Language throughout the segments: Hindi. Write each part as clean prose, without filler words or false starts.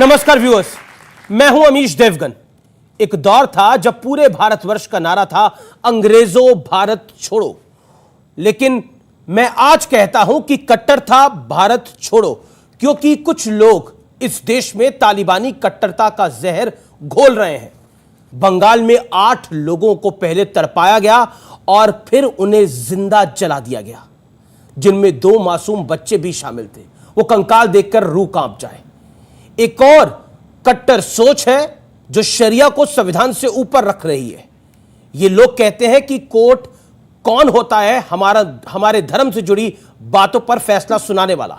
नमस्कार व्यूअर्स, मैं हूं अमीश देवगन। एक दौर था जब पूरे भारतवर्ष का नारा था अंग्रेजों भारत छोड़ो, लेकिन मैं आज कहता हूं कि कट्टर था भारत छोड़ो, क्योंकि कुछ लोग इस देश में तालिबानी कट्टरता का जहर घोल रहे हैं। बंगाल में 8 लोगों को पहले तड़पाया गया और फिर उन्हें जिंदा जला दिया गया, जिनमें 2 मासूम बच्चे भी शामिल थे। वो कंकाल देखकर रूह कांप जाए। एक और कट्टर सोच है जो शरिया को संविधान से ऊपर रख रही है। ये लोग कहते हैं कि कोर्ट कौन होता है हमारे धर्म से जुड़ी बातों पर फैसला सुनाने वाला।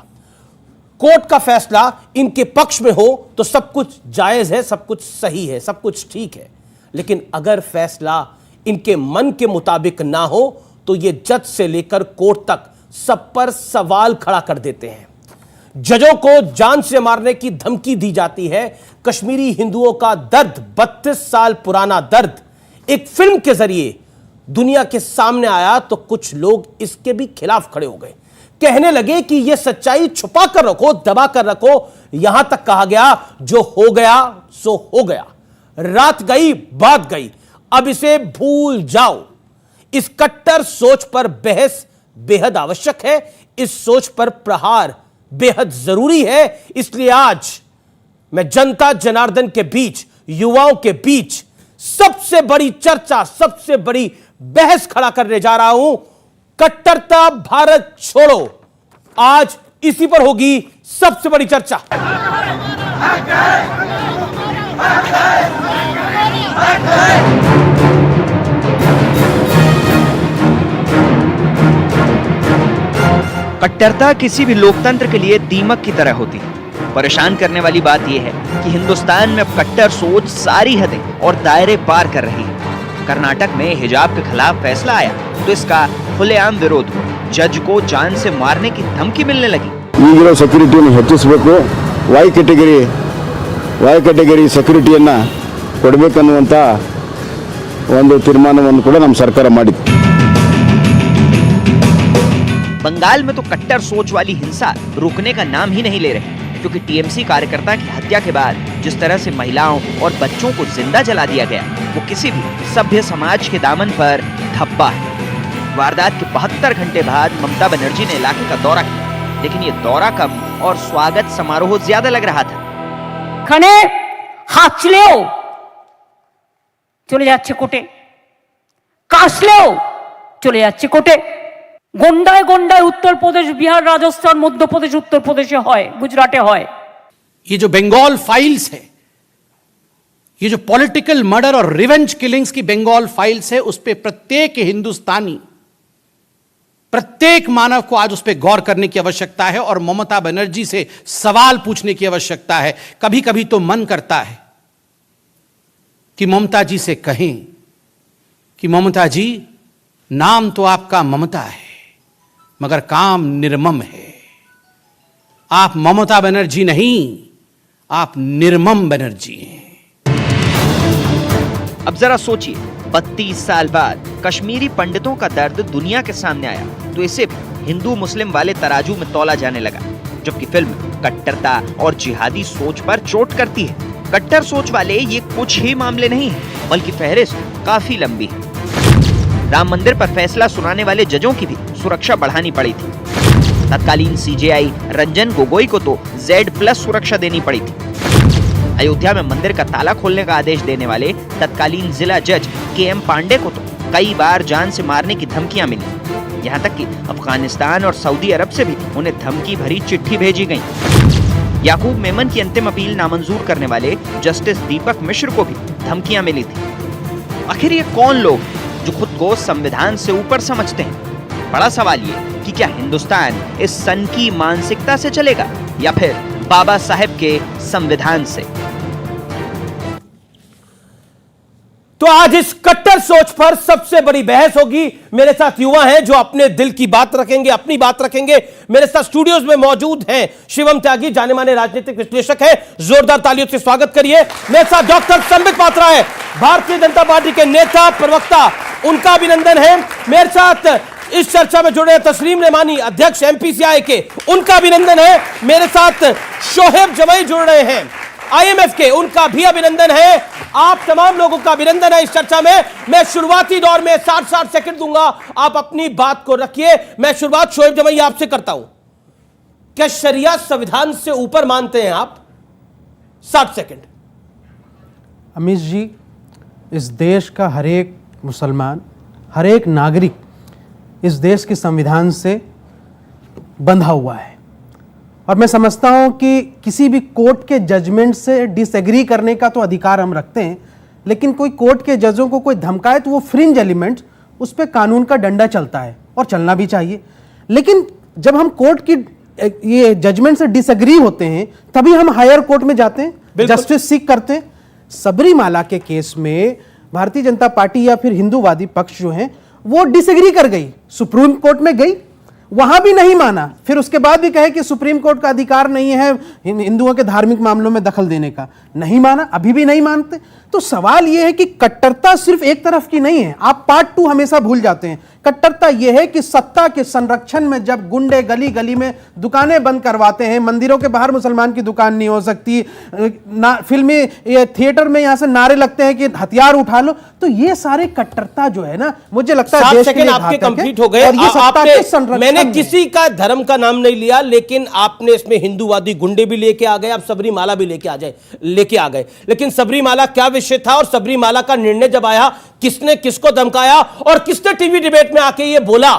कोर्ट का फैसला इनके पक्ष में हो तो सब कुछ जायज है, सब कुछ सही है, सब कुछ ठीक है, लेकिन अगर फैसला इनके मन के मुताबिक ना हो तो ये जज से लेकर कोर्ट तक सब पर सवाल खड़ा कर देते हैं। जजों को जान से मारने की धमकी दी जाती है। कश्मीरी हिंदुओं का दर्द, 32 साल पुराना दर्द, एक फिल्म के जरिए दुनिया के सामने आया तो कुछ लोग इसके भी खिलाफ खड़े हो गए। कहने लगे कि यह सच्चाई छुपा कर रखो, दबा कर रखो। यहां तक कहा गया जो हो गया सो हो गया, रात गई बात गई, अब इसे भूल जाओ। इस कट्टर सोच पर बहस बेहद आवश्यक है। इस सोच पर प्रहार बेहद जरूरी है। इसलिए आज मैं जनता जनार्दन के बीच, युवाओं के बीच सबसे बड़ी चर्चा, सबसे बड़ी बहस खड़ा करने जा रहा हूं। कट्टरता भारत छोड़ो, आज इसी पर होगी सबसे बड़ी चर्चा। कट्टरता किसी भी लोकतंत्र के लिए दीमक की तरह होती है। परेशान करने वाली बात यह है कि हिंदुस्तान में अब कट्टर सोच सारी हदें और दायरे पार कर रही है। कर्नाटक में हिजाब के खिलाफ फैसला आया तो इसका खुलेआम विरोध हुआ। जज को जान से मारने की धमकी मिलने लगी। ಈಗಿರೋ ಸೆಕ್ಯೂರಿಟಿಯನ್ನು ಹೆಚ್ಚಿಸಬೇಕು, ವೈ ಕ್ಯಾಟಗರಿ ಸೆಕ್ಯೂರಿಟಿಯನ್ನ ಕೊಡಬೇಕನ್ನುವಂತ ಒಂದು ತೀರ್ಮಾನವನ್ನು ಕೂಡ ನಮ್ಮ ಸರ್ಕಾರ ಮಾಡಿತ್ತು। बंगाल में तो कट्टर सोच वाली हिंसा रुकने का नाम ही नहीं ले रहे, क्योंकि टीएमसी कार्यकर्ता की हत्या के बाद जिस तरह से महिलाओं और बच्चों को जिंदा जला दिया गया, वो किसी भी सभ्य समाज के दामन पर धब्बा है। वारदात के 72 घंटे बाद ममता बनर्जी ने इलाके का दौरा किया, लेकिन ये दौरा कम और स्वागत समारोह ज्यादा लग रहा था। खाने हाचलेও চলে যাচ্ছে কোটে, কাশলেও চলে যাচ্ছে কোটে। गोंडाय गोंडाय उत्तर प्रदेश, बिहार, राजस्थान, मध्य प्रदेश, उत्तर प्रदेश है, गुजराते है। ये जो बंगाल फाइल्स है, ये जो पॉलिटिकल मर्डर और रिवेंज किलिंग्स की बंगाल फाइल्स है, उस पे प्रत्येक हिंदुस्तानी, प्रत्येक मानव को आज उस पे गौर करने की आवश्यकता है और ममता बनर्जी से सवाल पूछने की आवश्यकता है। कभी कभी तो मन करता है कि ममता जी से कहें कि ममता जी, नाम तो आपका ममता है मगर काम निर्मम है। आप ममता बनर्जी नहीं, आप निर्मम बनर्जी हैं। अब जरा सोचिए, 32 साल बाद कश्मीरी पंडितों का दर्द दुनिया के सामने आया तो इसे हिंदू मुस्लिम वाले तराजू में तौला जाने लगा, जबकि फिल्म कट्टरता और जिहादी सोच पर चोट करती है। कट्टर सोच वाले ये कुछ ही मामले नहीं है, बल्कि फहरिस्त काफी लंबी है। राम मंदिर पर फैसला सुनाने वाले जजों की भी सुरक्षा बढ़ानी पड़ी थी। तत्कालीन सीजेआई रंजन गोगोई को तो Z+ सुरक्षा देनी पड़ी थी। अयोध्या में मंदिर का ताला खोलने का आदेश देने वाले तत्कालीन जिला जज KM पांडे को तो कई बार जान से मारने की धमकियां मिली। यहाँ तक कि अफगानिस्तान और सऊदी अरब से भी उन्हें धमकी भरी चिट्ठी भेजी गई। याकूब मेमन की अंतिम अपील नामंजूर करने वाले जस्टिस दीपक मिश्र को भी धमकियां मिली थी। आखिर ये कौन लोग जो खुद को संविधान से ऊपर समझते हैं? बड़ा सवाल ये कि क्या हिंदुस्तान इस सन की मानसिकता से चलेगा या फिर बाबा साहेब के संविधान से? तो आज इस कट्टर सोच पर सबसे बड़ी बहस होगी। मेरे साथ युवा हैं जो अपने दिल की बात रखेंगे, अपनी बात रखेंगे। मेरे साथ स्टूडियोज में मौजूद हैं शिवम त्यागी, जाने माने राजनीतिक विश्लेषक है, जोरदार तालियों से स्वागत करिए। मेरे साथ डॉक्टर संबित पात्रा है, भारतीय जनता पार्टी के नेता, प्रवक्ता, उनका अभिनंदन है। मेरे साथ इस चर्चा में जुड़े तस्लीम रेमानी, अध्यक्ष MPCI के, उनका अभिनंदन है। मेरे साथ शोहेब जमई जुड़ रहे हैं, आईएमएफ के, उनका भी अभिनंदन है। आप तमाम लोगों का अभिनंदन है इस चर्चा में। मैं शुरुआती दौर में 60 सेकंड दूंगा, आप अपनी बात को रखिए। मैं शुरुआत शोएब जमैया आपसे करता हूं। क्या शरिया संविधान से ऊपर मानते हैं आप? 60 सेकंड। अमीश जी, इस देश का हर एक मुसलमान, हर एक नागरिक इस देश के संविधान से बंधा हुआ है, और मैं समझता हूं कि किसी भी कोर्ट के जजमेंट से डिसएग्री करने का तो अधिकार हम रखते हैं, लेकिन कोई कोर्ट के जजों को कोई धमकाए तो वो फ्रिंज एलिमेंट, उस पर कानून का डंडा चलता है और चलना भी चाहिए। लेकिन जब हम कोर्ट की ये जजमेंट से डिसएग्री होते हैं तभी हम हायर कोर्ट में जाते हैं, जस्टिस सीख करते हैं। सबरीमाला के केस में भारतीय जनता पार्टी या फिर हिंदूवादी पक्ष जो है वो डिसएग्री कर गई, सुप्रीम कोर्ट में गई, वहां भी नहीं माना, फिर उसके बाद भी कहे कि सुप्रीम कोर्ट का अधिकार नहीं है हिंदुओं के धार्मिक मामलों में दखल देने का, नहीं माना, अभी भी नहीं मानते। तो सवाल यह है कि कट्टरता सिर्फ एक तरफ की नहीं है, आप पार्ट 2 हमेशा भूल जाते हैं। कट्टरता यह है कि सत्ता के संरक्षण में जब गुंडे गली गली में दुकानें बंद करवाते हैं, मंदिरों के बाहर मुसलमान की दुकान नहीं हो सकती, फिल्मी थिएटर में यहां से नारे लगते हैं कि हथियार उठा लो, तो ये सारे कट्टरता जो है ना, मुझे लगता है 7 सेकंड आपके कंप्लीट हो गए। मैंने किसी का धर्म का नाम नहीं लिया, लेकिन आपने इसमें हिंदूवादी गुंडे भी लेके आ गए, आप सबरीमाला भी लेके आ गए। लेकिन सबरीमाला क्या विषय था, और सबरीमाला का निर्णय जब आया किसने किसको धमकाया, और किसने टीवी डिबेट में आके ये बोला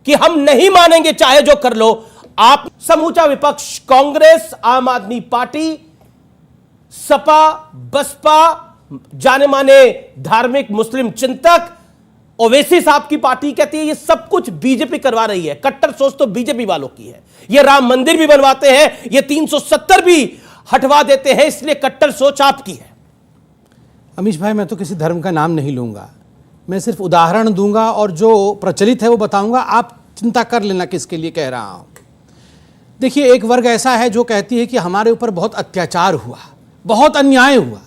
कि हम नहीं मानेंगे चाहे जो कर लो? आप समूचा विपक्ष, कांग्रेस, आम आदमी पार्टी, सपा, बसपा, जाने माने धार्मिक मुस्लिम चिंतक, ओवैसी साहब की पार्टी कहती है ये सब कुछ बीजेपी करवा रही है। कट्टर सोच तो बीजेपी वालों की है, ये राम मंदिर भी बनवाते हैं, ये 370 भी हटवा देते हैं, इसलिए कट्टर सोच आपकी है। अमीश भाई, मैं तो किसी धर्म का नाम नहीं लूंगा, मैं सिर्फ उदाहरण दूंगा और जो प्रचलित है वो बताऊंगा, आप चिंता कर लेना किसके लिए कह रहा हूं। देखिए, एक वर्ग ऐसा है जो कहती है कि हमारे ऊपर बहुत अत्याचार हुआ, बहुत अन्याय हुआ,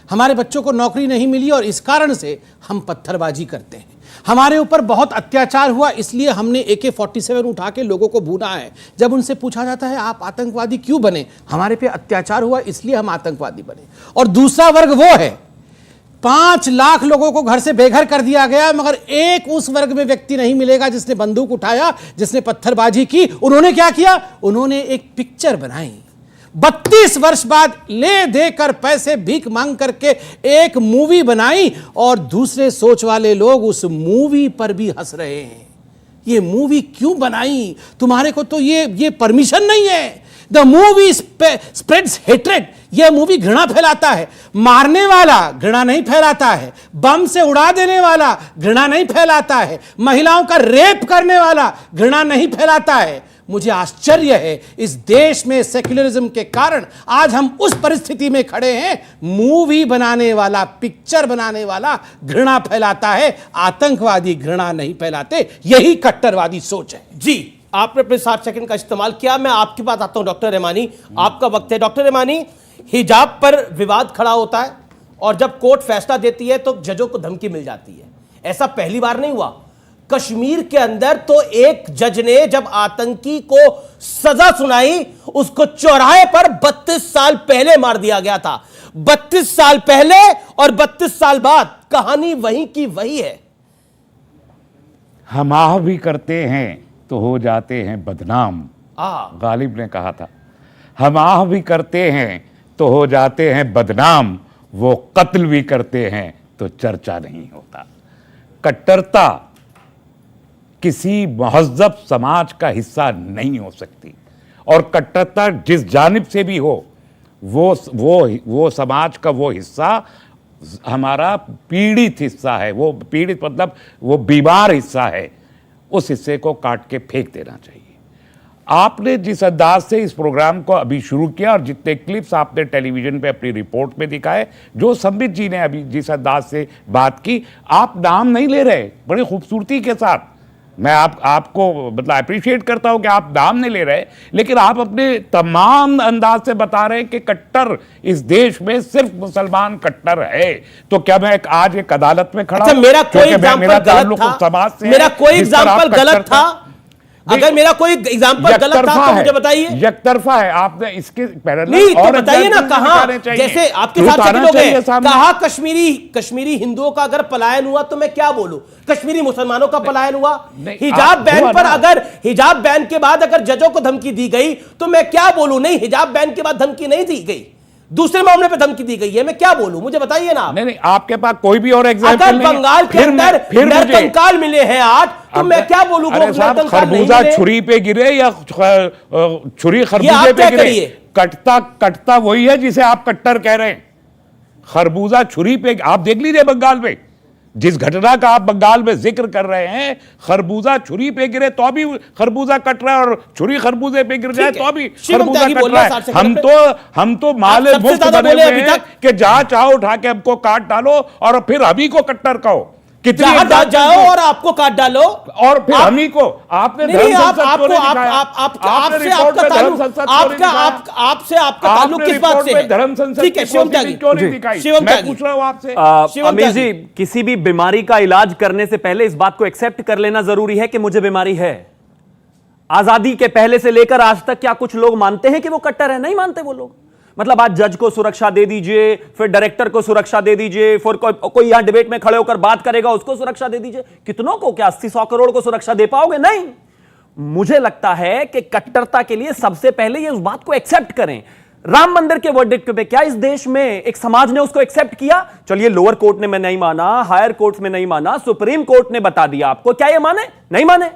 हमारे बच्चों को नौकरी नहीं मिली और इस कारण से हम पत्थरबाजी करते हैं। हमारे ऊपर बहुत अत्याचार हुआ इसलिए हमने AK-47 उठा के लोगों को भूना है। जब उनसे पूछा जाता है आप आतंकवादी क्यों बने, हमारे पे अत्याचार हुआ इसलिए हम आतंकवादी बने। और दूसरा वर्ग वो है, 5 लाख लोगों को घर से बेघर कर दिया गया, मगर एक उस वर्ग में व्यक्ति नहीं मिलेगा जिसने बंदूक उठाया, जिसने पत्थरबाजी की। उन्होंने क्या किया? उन्होंने एक पिक्चर बनाई, 32 वर्ष बाद ले देकर पैसे भीख मांग करके एक मूवी बनाई, और दूसरे सोच वाले लोग उस मूवी पर भी हंस रहे हैं। ये मूवी क्यों बनाई? तुम्हारे को तो ये परमिशन नहीं है। द मूवी स्प्रेड्स हेट्रेड, यह मूवी घृणा फैलाता है। मारने वाला घृणा नहीं फैलाता है, बम से उड़ा देने वाला घृणा नहीं फैलाता है, महिलाओं का रेप करने वाला घृणा नहीं फैलाता है। मुझे आश्चर्य है, इस देश में सेक्युलरिज्म के कारण आज हम उस परिस्थिति में खड़े हैं, मूवी बनाने वाला, पिक्चर बनाने वाला घृणा फैलाता है, आतंकवादी घृणा नहीं फैलाते। यही कट्टरवादी सोच है। जी, आपने अपने 60 सेकंड का इस्तेमाल किया। मैं आपके पास आता हूं डॉक्टर रहमानी, आपका वक्त है। डॉक्टर रहमानी, हिजाब पर विवाद खड़ा होता है और जब कोर्ट फैसला देती है तो जजों को धमकी मिल जाती है। ऐसा पहली बार नहीं हुआ। कश्मीर के अंदर तो एक जज ने जब आतंकी को सजा सुनाई, उसको चौराहे पर 32 साल पहले मार दिया गया था। 32 साल पहले और 32 साल बाद कहानी वही की वही है। हम आह भी करते हैं तो हो जाते हैं बदनाम, गालिब ने कहा था। हम आह भी करते हैं तो हो जाते हैं बदनाम, वो कत्ल भी करते हैं तो चर्चा नहीं होता। कट्टरता किसी महज़्ज़ब समाज का हिस्सा नहीं हो सकती, और कट्टरता जिस जानिब से भी हो, वो समाज का वो हिस्सा हमारा पीड़ित हिस्सा है। वो पीड़ित मतलब वो बीमार हिस्सा है, उस हिस्से को काट के फेंक देना चाहिए। आपने जिस अंदाज से इस प्रोग्राम को अभी शुरू किया और जितने क्लिप्स आपने टेलीविजन पे अपनी रिपोर्ट में दिखाए, जो संबित जी ने अभी जिस अंदाज से बात की, आप नाम नहीं ले रहे बड़ी खूबसूरती के साथ। मैं आपको मतलब अप्रिशिएट करता हूं कि आप नाम नहीं ले रहे, लेकिन आप अपने तमाम अंदाज से बता रहे हैं कि कट्टर इस देश में सिर्फ मुसलमान कट्टर है। तो क्या मैं आज एक अदालत में खड़ा हूं? मेरा कोई एग्जांपल गलत था, अगर मेरा कोई एग्जांपल गलत था तो मुझे बताइए। यकतरफा है, आपने इसके पैरेलल नहीं तो और बताइए ना, examples कहां दिखाने चाहिए। जैसे आपके क्यों साथ आना सेकंड हो चाहिए गए, सामने? कहा कश्मीरी हिंदुओं का अगर पलायन हुआ तो मैं क्या बोलूं, कश्मीरी मुसलमानों का पलायन हुआ। नहीं, हिजाब आप बैन हुआ पर ना। अगर हिजाब बैन के बाद अगर जजों को धमकी दी गई तो मैं क्या बोलूं, नहीं हिजाब बैन के बाद धमकी नहीं दी गई, दूसरे मामले पे धमकी दी गई है, मैं क्या बोलूं, मुझे बताइए ना आप। नहीं, आपके पास कोई भी और एग्जांपल अगर नहीं है। बंगाल के अंदर नर्तनकाल मिले हैं 8 तो मैं क्या बोलूं, अरे साहब, नर्तनकाल नहीं खरबूजा मिले। छुरी पे गिरे या छुरी आप खरबूजे क्या पे गिरे, करिए? कटता वही है जिसे आप कट्टर कह रहे हैं। खरबूजा छुरी पे, आप देख लीजिए बंगाल में, जिस घटना का आप बंगाल में जिक्र कर रहे हैं, खरबूजा छुरी पे गिरे तो भी खरबूजा कट रहा है, और छुरी खरबूजे पे गिर जाए तो भी शिवम खरबूजा त्यागी कट बोल रहा रहे हैं है। 60 सेकंड हम तो माले सबसे मुफ्त ज्यादा बने बोले हुए अभी हैं तक। कि जहां चाहो उठा के हमको काट डालो और फिर हमी को कट्टर कहो। कितनी जहां example जाओ हैं? और आपको काट डालो और फिर आप- हमी को आपने नहीं, धर्म नहीं, आप संसद आपको क्यों नहीं आप दिखाया? आप आपने आपसे रिपोर्ट आपका में धर्म ताल्लुक संसद क्यों नहीं आपका दिखाया? आपसे आपका ताल्लुक आपने किस बात रिपोर्ट से में है? धर्म संसद ठीक है, की शिवम proceeding त्यागी क्यों नहीं दिखाई? शिवम मैं त्यागी पूछ रहा हूं आपसे। शिवम अमीर त्यागी। जी, किसी भी बीमारी का इलाज करने से पहले इस बात को एक्सेप्ट कर लेना जरूरी है कि मुझे बीमारी है। आजादी के पहले से लेकर आज तक क्या कुछ लोग मानते हैं कि वो कट्टर है? नहीं मानते वो लोग। मतलब आज जज को सुरक्षा दे दीजिए, फिर डायरेक्टर को सुरक्षा दे दीजिए, फिर कोई यहां डिबेट में खड़े होकर बात करेगा उसको सुरक्षा दे दीजिए। कितनों को, क्या 80-100 करोड़ को सुरक्षा दे पाओगे? नहीं। मुझे लगता है कि कट्टरता के लिए सबसे पहले ये उस बात को एक्सेप्ट करें। राम मंदिर के वर्डिक्ट पे क्या इस देश में एक समाज ने उसको एक्सेप्ट किया? चलिए, लोअर कोर्ट ने मैं नहीं माना, हायर कोर्ट में नहीं माना, सुप्रीम कोर्ट ने बता दिया आपको, क्या ये माने? नहीं माने।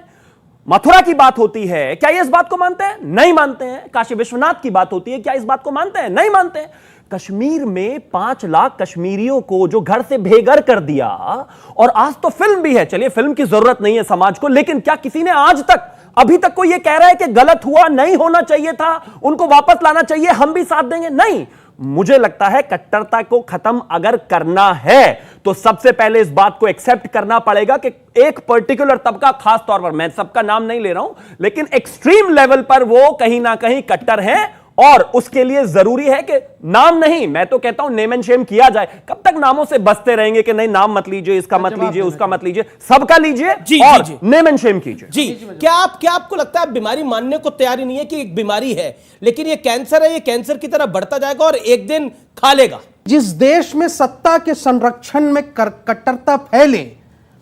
मथुरा की बात होती है, क्या ये इस बात को मानते हैं? नहीं मानते हैं। काशी विश्वनाथ की बात होती है, क्या इस बात को मानते हैं? नहीं मानते हैं। कश्मीर में 5 लाख कश्मीरियों को जो घर से बेघर कर दिया, और आज तो फिल्म भी है, चलिए फिल्म की जरूरत नहीं है समाज को, लेकिन क्या किसी ने आज तक, अभी तक कोई ये कह रहा है कि गलत हुआ, नहीं होना चाहिए था, उनको वापस लाना चाहिए, हम भी साथ देंगे? नहीं। मुझे लगता है कट्टरता को खत्म अगर करना है तो सबसे पहले इस बात को एक्सेप्ट करना पड़ेगा कि एक पर्टिकुलर तबका, खास तौर पर, मैं सबका नाम नहीं ले रहा हूं, लेकिन एक्सट्रीम लेवल पर वो कहीं ना कहीं कट्टर हैं, और उसके लिए जरूरी है कि नाम नहीं, मैं तो कहता हूं नेम एंड शेम किया जाए। कब तक नामों से बसते रहेंगे कि नहीं नाम मत लीजिए, इसका मत लीजिए, उसका मत लीजिए, सबका लीजिए और नेम एंड शेम कीजिए। जी, क्या आपको लगता है बीमारी मानने को तैयार ही नहीं है कि एक बीमारी है, लेकिन ये कैंसर है, ये कैंसर की तरह बढ़ता जाएगा और एक दिन खा लेगा? जिस देश में सत्ता के संरक्षण में कट्टरता फैले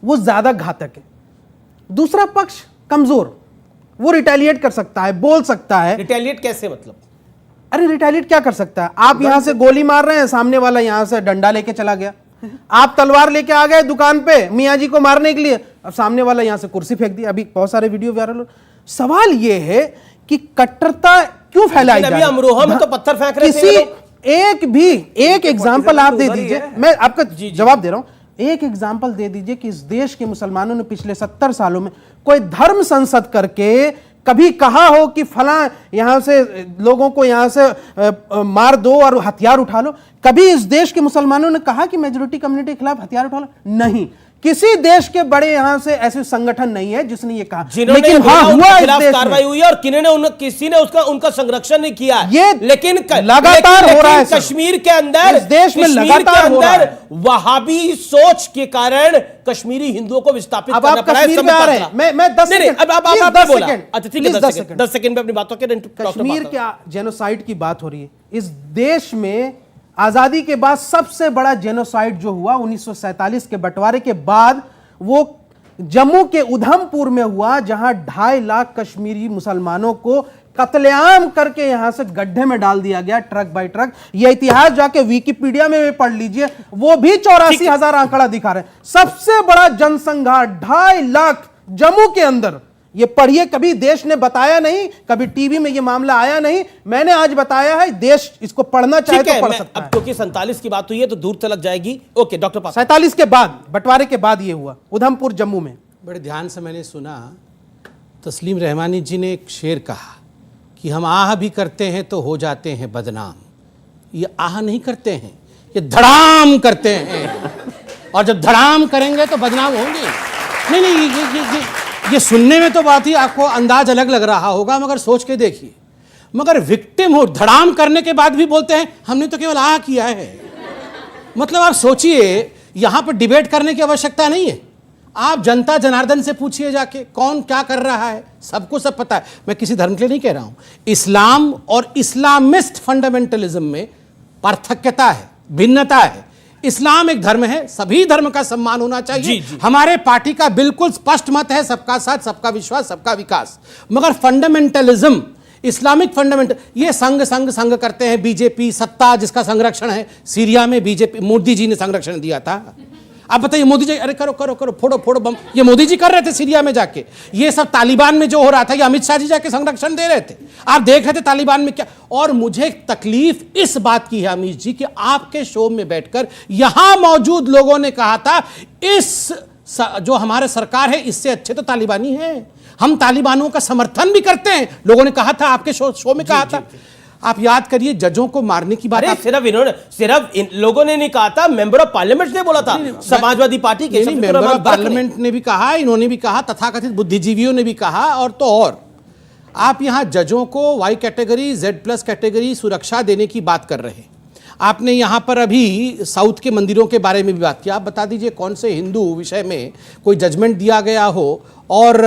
वो ज्यादा घातक है। दूसरा पक्ष कमजोर, वो रिटेलिएट कर सकता है, बोल सकता है। रिटेलिएट कैसे मतलब? अरे रिटेलिएट क्या कर सकता है? आप यहां से गोली मार रहे हैं, सामने वाला यहां से डंडा लेके चला गया। आप तलवार लेके आ गए दुकान पे मियां जी को मारने के लिए, अब सामने वाला यहां से कुर्सी फेंक दी। अभी बहुत सारे वीडियो वायरल हो। सवाल यह है कि कट्टरता क्यों फैलाई जा रही है? अमरोहा में तो पत्थर फेंक रहे थे किसी एक एग्जाम्पल आप दे दीजिए, मैं आपका जवाब दे रहा हूं। एक एग्जाम्पल दे दीजिए कि इस देश के मुसलमानों ने पिछले 70 सालों में कोई धर्म संसद करके कभी कहा हो कि फला यहां से लोगों को यहां से मार दो और हथियार उठा लो? कभी इस देश के मुसलमानों ने कहा कि मेजॉरिटी कम्युनिटी के खिलाफ हथियार उठा लो? नहीं। किसी देश के बड़े यहां से ऐसे संगठन नहीं है जिसने ये कहा। लेकिन हाँ हुआ इस देश कार्रवाई हुई है और किसी ने उनका संरक्षण नहीं किया। ये लेकिन लगातार हो रहा है कश्मीर के अंदर, इस देश में लगातार हो रहा है। वहाबी सोच के कारण कश्मीरी हिंदुओं को विस्थापित करना पड़ा है। में आ रहे हैं। मैं 10 सेकंड, अच्छा ठीक है, 10 सेकंड में अपनी बातों के कश्मीर के जेनोसाइड की बात हो रही है। इस देश में आजादी के बाद सबसे बड़ा जेनोसाइड जो हुआ 1947 के बंटवारे के बाद, वो जम्मू के उधमपुर में हुआ, जहां 2.5 लाख कश्मीरी मुसलमानों को कत्लेआम करके यहां से गड्ढे में डाल दिया गया, ट्रक बाय ट्रक। यह इतिहास जाके विकिपीडिया में पढ़ लीजिए, वो भी 84,000 आंकड़ा दिखा रहे हैं। सबसे बड़ा जनसंहार 2.5 लाख जम्मू के अंदर, ये पढ़िए। कभी देश ने बताया नहीं, कभी टीवी में ये मामला आया नहीं, मैंने आज बताया है। देश इसको पढ़ना चाहे तो पढ़ सकता है। अब क्योंकि 47 की बात हुई है तो दूर तलक जाएगी। ओके डॉक्टर पास। 47 के बाद, बंटवारे के बाद ये हुआ उधमपुर जम्मू में। बड़े ध्यान से मैंने सुना, तस्लीम रहमानी जी ने एक शेर कहा कि हम आह भी करते हैं तो हो जाते हैं बदनाम। ये आह नहीं करते हैं, ये धड़ाम करते हैं, और जब धड़ाम करेंगे तो बदनाम होंगे। नहीं, ये सुनने में तो बात ही आपको अंदाज अलग लग रहा होगा, मगर सोच के देखिए, मगर विक्टिम हो, धड़ाम करने के बाद भी बोलते हैं हमने तो केवल आह किया है। मतलब आप सोचिए, यहां पर डिबेट करने की आवश्यकता नहीं है। आप जनता जनार्दन से पूछिए जाके कौन क्या कर रहा है, सबको सब पता है। मैं किसी धर्म के लिए नहीं कह रहा हूं। इस्लाम और इस्लामिस्ट फंडामेंटलिज्म में पार्थक्यता है, भिन्नता है। इस्लाम एक धर्म है, सभी धर्म का सम्मान होना चाहिए। हमारे पार्टी का बिल्कुल स्पष्ट मत है, सबका साथ, सबका विश्वास, सबका विकास। मगर फंडामेंटलिज्म, इस्लामिक फंडामेंटल, ये संग करते हैं। बीजेपी सत्ता जिसका संरक्षण है, सीरिया में बीजेपी, मोदी जी ने संरक्षण दिया था। आप बताइए, मोदी जी, अरे करो करो करो, फोड़ो फोड़ो बम, ये मोदी जी कर रहे थे सीरिया में जाके। ये सब तालिबान में जो हो रहा था, ये अमित शाह जी जाके संरक्षण दे रहे थे। आप देख रहे थे तालिबान में क्या। और मुझे तकलीफ इस बात की है अमित जी कि आपके शो में बैठकर यहां मौजूद लोगों ने कहा था इस जो हमारे सरकार है इससे अच्छे तो तालिबानी है, हम तालिबानों का समर्थन भी करते हैं, लोगों ने कहा था, आपके शो में कहा था। आप याद करिए, जजों को मारने की बात। सिर्फ इन लोगों ने नहीं कहा था, मेंबर ऑफ पार्लियामेंट ने बोला था, समाजवादी पार्टी के मेंबर ऑफ पार्लियामेंट ने भी कहा, इन्होंने भी कहा, तथाकथित बुद्धिजीवियों ने भी कहा। और तो और आप यहां जजों को वाई कैटेगरी, Z+ कैटेगरी सुरक्षा देने की बात कर रहे हैं। आपने यहां पर अभी साउथ के मंदिरों के बारे में भी बात की। आप बता दीजिए कौन से हिंदू विषय में कोई जजमेंट दिया गया हो और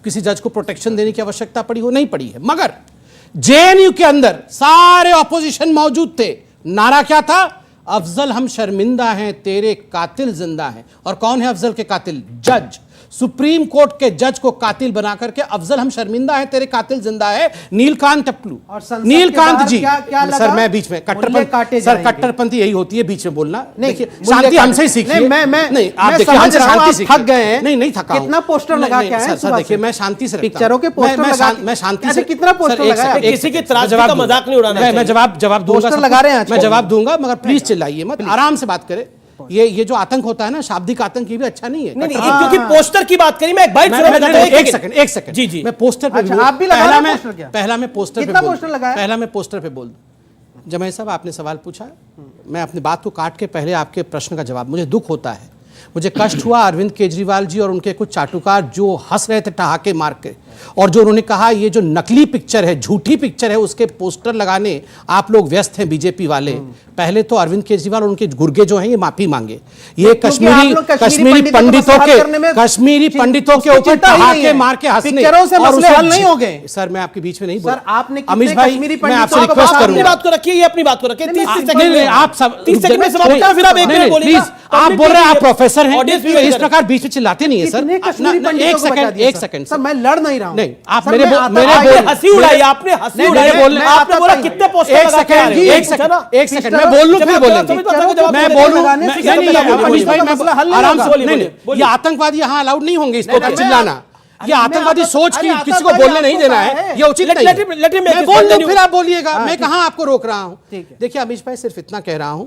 किसी जज को प्रोटेक्शन देने की आवश्यकता पड़ी हो? नहीं पड़ी है। मगर JNU के अंदर सारे ऑपोजिशन मौजूद थे। नारा क्या था? अफजल हम शर्मिंदा हैं, तेरे कातिल जिंदा हैं। और कौन है अफजल के कातिल? जज। सुप्रीम कोर्ट के जज को कातिल बना करके अफजल हम शर्मिंदा हैं, तेरे कातिल जिंदा है, नीलकांत टप्पू। नीलकांत जी, सर मैं बीच में कट्टरपंथी, सर कट्टरपंथी यही होती है बीच में बोलना। देखिए, शांति हमसे ही सीखिए। नहीं, आप देखिए, हमसे शांति सीखिए। थक गए हैं। नहीं थका हूं। कितना पोस्टर लगा के आए? सर देखिए, मैं शांति से पिक्चरों के पोस्टर लगा, मैं शांति से। कितना पोस्टर लगाया? किसी के त्रासदी का मजाक नहीं उड़ाना। मैं जवाब दूंगा, पोस्टर लगा रहे हैं, मैं जवाब दूंगा, मगर प्लीज चिल्लाइए मत, आराम से बात करें। ये जो आतंक होता है ना, शाब्दिक आतंक, ये भी अच्छा नहीं है। नहीं, क्योंकि पोस्टर की बात करी, मैं एक बाइट एक सेकंड जी जी, मैं पोस्टर पे आप भी लगा रहे हैं पोस्टर क्या? पहला मैं पोस्टर कितना पोस्टर लगाया? पहला मैं पोस्टर पे बोल दूं। जमाई साहब, आपने सवाल पूछा, मैं अपनी बात को काट के पहले आपके प्रश्न का जवाब। मुझे दुख होता है, मुझे कष्ट हुआ अरविंद केजरीवाल जी और उनके कुछ चाटुकार जो हंस रहे थे ठहाके मार के, और जो उन्होंने कहा ये जो नकली पिक्चर है, झूठी पिक्चर है, उसके पोस्टर लगाने आप लोग व्यस्त हैं बीजेपी वाले। पहले तो अरविंद केजरीवाल और उनके गुर्गे जो हैं ये माफी मांगे। ये कश्मीरी पंडितों के ऊपर ठहाके मार के हंसने से मसले हल नहीं हो गए। सर मैं आपके बीच में नहीं बोल। आपने अमित भाई, मैं आपसे रिक्वेस्ट करूंगा, अपनी बात को रखिए, ये अपनी बात को रखिए। 30 सेकंड में आप सब 30 सेकंड में समाप्त कर, फिर आप एक मिनट बोलिए। आप बोल रहे हैं आप प्रोफेसर हैं, ऑडियंस भी इस प्रकार बीच में चिल्लाते नहीं है सर। एक सेकंड सर, मैं लड़ नहीं रहा हूं। नहीं, आप मेरे हंसी उड़ाई, आपने हंसी उड़ाई, आपने बोला कितने पोस्टर लगा के आ रहे हैं। एक सेकंड मैं बोल लूं, फिर बोलेंगे। मैं बोलूं, आराम से बोलिए। ये आतंकवादी यहाँ अलाउड नहीं होंगे, इस पर चिल्लाना। ये आतंकवादी सोच की किसी को बोलने नहीं देना है, ये उचित नहीं है। मैं बोल दूं, फिर आप बोलिएगा। मैं कहां आपको रोक रहा हूं। देखिए अमीश भाई, सिर्फ इतना कह रहा हूं,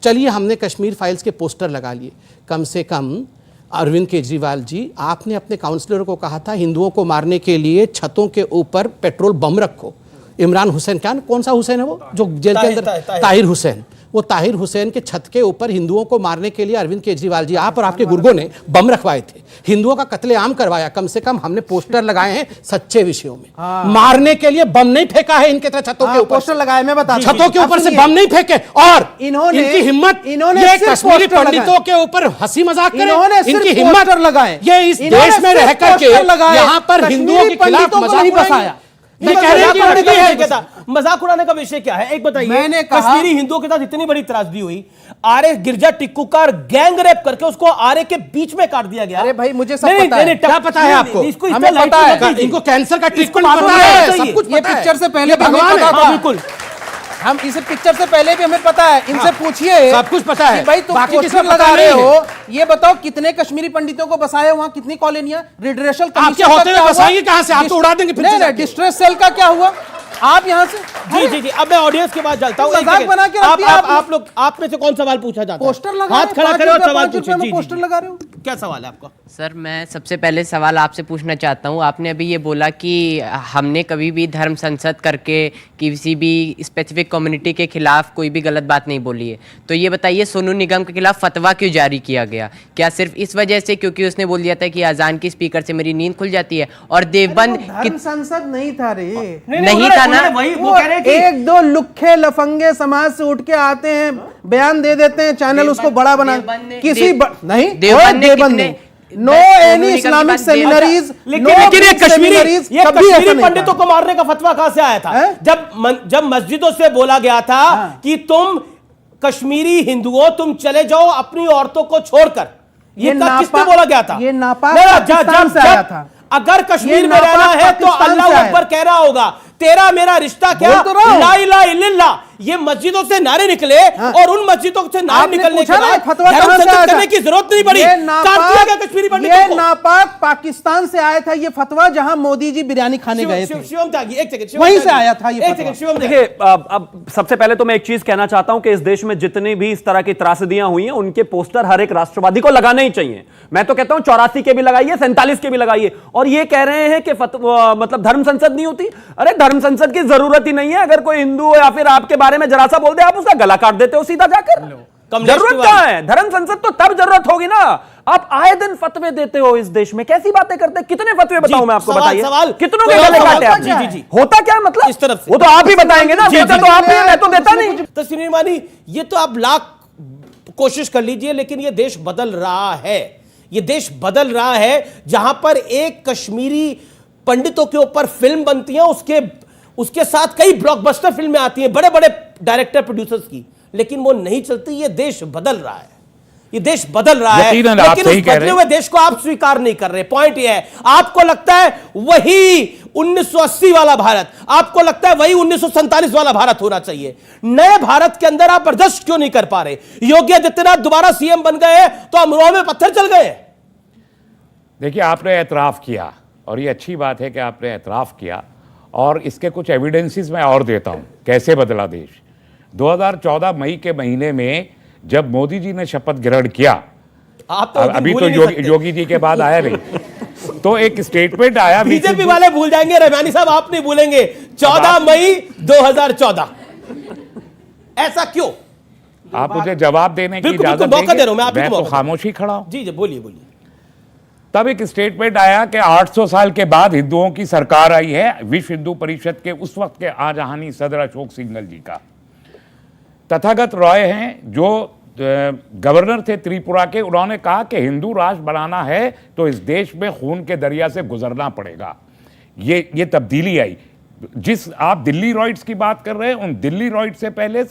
चलिए हमने कश्मीर फाइल्स के पोस्टर लगा लिए, कम से कम अरविंद केजरीवाल जी, आपने अपने काउंसलर को कहा था हिंदुओं को मारने के लिए छतों के ऊपर पेट्रोल बम रखो। इमरान हुसैन, क्या कौन सा हुसैन है वो जो जेल के अंदर, ताहिर हुसैन, वो ताहिर हुसैन के छत के ऊपर हिंदुओं को मारने के लिए अरविंद केजरीवाल जी, आप और आपके गुर्गों ने बम रखवाए थे, हिंदुओं का कत्लेआम करवाया। कम से कम हमने पोस्टर लगाए हैं सच्चे विषयों में। मारने के लिए बम नहीं फेंका है इनके तरह छतों के ऊपर, पोस्टर लगाए, मैं बता, छतों के ऊपर से बम नहीं फेंके। और इन्होंने, इनकी हिम्मत, इन्होंने कश्मीरी पंडितों के ऊपर हंसी मजाक करें, इनकी हिम्मत लगाए, ये इस देश में रह करके यहाँ पर हिंदुओं के खिलाफ मजाक बसाया। मजाक उड़ाने का विषय क्या है, एक बताइए। मैंने कहा, कश्मीरी हिंदुओं के साथ इतनी बड़ी त्रासदी हुई, आर्य गिरजा टिक्कू का गैंग रेप करके उसको आर्य के बीच में काट दिया गया। अरे भाई, मुझे सब पता है। क्या पता है आपको? इसको हमें पता है, इनको कैंसर का ट्रीटमेंट पता है, सब कुछ। ये पिक्चर से पहले भगवान है, बिल्कुल। हम इस पिक्चर से पहले भी हमें पता है, इनसे पूछिए, सब कुछ पता है। भाई तुम पोस्टर लगा रहे हो, ये बताओ कितने कश्मीरी पंडितों को बसाए, वहां कितनी कॉलोनियां, रिड्रेसल आपके होते हुए बसाएंगे कहां से? आप तो उड़ा देंगे फिर से। डिस्ट्रेस सेल का क्या हुआ? आप यहां से जी, अब मैं ऑडियंस के पास चलता हूं। बना के आप लोग, आप में से कौन सवाल पूछा जाता है? पोस्टर लगा, हाथ खड़ा करें और सवाल पूछिए। पोस्टर लगा रहे हो, क्या सवाल है आपका? सर, मैं सबसे पहले सवाल आपसे पूछना चाहता हूँ। आपने अभी ये बोला कि हमने कभी भी धर्म संसद करके किसी भी स्पेसिफिक कम्युनिटी के खिलाफ कोई भी गलत बात नहीं बोली है। तो ये बताइए, सोनू निगम के खिलाफ फतवा क्यों जारी किया गया? क्या सिर्फ इस वजह से क्योंकि उसने बोल दिया था कि अजान की स्पीकर से मेरी नींद खुल जाती है? और देवबंद धर्म संसद नहीं था रे, नहीं था ना? एक दो लुखे लफंगे समाज से उठ के आते हैं, बयान दे देते हैं, चैनल उसको बड़ा बना, किसी नहीं, Deoband no any Islamic seminaries, लेकिन ये कश्मीरी पंडितों को मारने का फतवा कहां से आया था? जब मस्जिदों से बोला गया था कि तुम कश्मीरी हिंदुओं तुम चले जाओ अपनी औरतों को छोड़कर, ये किसने बोला गया था? ये नापाक पाकिस्तान से आया था। अगर कश्मीर में रहना है तो अल्लाह अकबर कह रहा होगा, तेरा मेरा रिश्ता क्या, ला इलाहा इल्लल्लाह। ये मस्जिदों से नारे निकले और उन मस्जिदों से नारे निकलने के बाद धर्म संकट करने की जरूरत नहीं पड़ी। कश्मीरी पंडितों ये नापाक पाकिस्तान से आया था ये फतवा, जहां मोदी जी बिरयानी खाने गए थे, शिवम त्यागी, एक सेकंड, वहीं से आया था ये एक सेकंड। देखिए, अब सबसे पहले तो मैं एक चीज कहना चाहता हूं कि इस देश में जितनी भी इस तरह की त्रासदियां हुई हैं उनके पोस्टर हर एक राष्ट्रवादी को लगाने ही चाहिए। मैं तो कहता हूं 84 के भी लगाइए, 47 के भी लगाइए। और ये कह रहे हैं कि मतलब धर्म संसद नहीं होती। अरे धर्म संसद की जरूरत ही नहीं है। अगर कोई हिंदू या फिर आपके बारे में जरा सा बोल दे, आप उसका गला काट देते हो सीधा जाकर। जरूरत क्या है? धर्म संसद तो तब जरूरत होगी ना। आप आए दिन फतवे देते हो इस देश में, कैसी बातें करते हैं? कितने फतवे बताऊं मैं आपको? बताइए, कितनों के गले काटे आप? जी। होता क्या मतलब इस तरफ से? वो तो आप ही बताएंगे ना। तो आप ही, मैं तो देता नहीं। तस्वीर मानी, ये तो आप लाख कोशिश कर लीजिए, लेकिन ये देश बदल रहा है। ये देश बदल रहा है जहां पर एक कश्मीरी पंडितों के ऊपर फिल्म बनती है, उसके साथ कई ब्लॉकबस्टर फिल्में आती हैं बड़े बड़े डायरेक्टर प्रोड्यूसर्स की, लेकिन वो नहीं चलती। ये देश बदल रहा है, ये देश बदल रहा है, लेकिन उस बदले हुए देश को आप स्वीकार नहीं कर रहे। पॉइंट ये है, आपको लगता है वही 1980 वाला भारत, आपको लगता है वही 1947 वाला भारत होना चाहिए। नए भारत के अंदर आप बर्दाश्त क्यों नहीं कर पा रहे? योगी आदित्यनाथ दोबारा सीएम बन गए तो अमरोहा में पत्थर चल गए। देखिए, आपने एतराफ किया और ये अच्छी बात है कि आपने एतराफ किया, और इसके कुछ एविडेंसेस मैं और देता हूं कैसे बदला देश। 2014 मई के महीने में जब मोदी जी ने शपथ ग्रहण किया, आप तो अभी तो योगी जी के बाद आया नहीं, तो एक स्टेटमेंट आया। बीजेपी वाले भूल जाएंगे, रहमानी साहब आप नहीं भूलेंगे। 14 मई 2014, ऐसा क्यों? आप मुझे जवाब देने की इजाजत मौका दे रहा हूं मैं तो खामोशी खड़ा हूं। जी बोलिए। तब एक स्टेटमेंट आया कि 800 साल के बाद हिंदुओं की सरकार आई है, विश्व हिंदू परिषद के उस वक्त के आजहानी सदर अशोक सिंघल जी का। तथागत रॉय हैं जो गवर्नर थे त्रिपुरा के, उन्होंने कहा कि हिंदू राष्ट्र बनाना है तो इस देश में खून के दरिया से गुजरना पड़ेगा। ये तब्दीली आई। जिस आप दिल्ली रॉयट्स की बात कर रहे हैं, उन दिल्ली रॉयट्स से पहले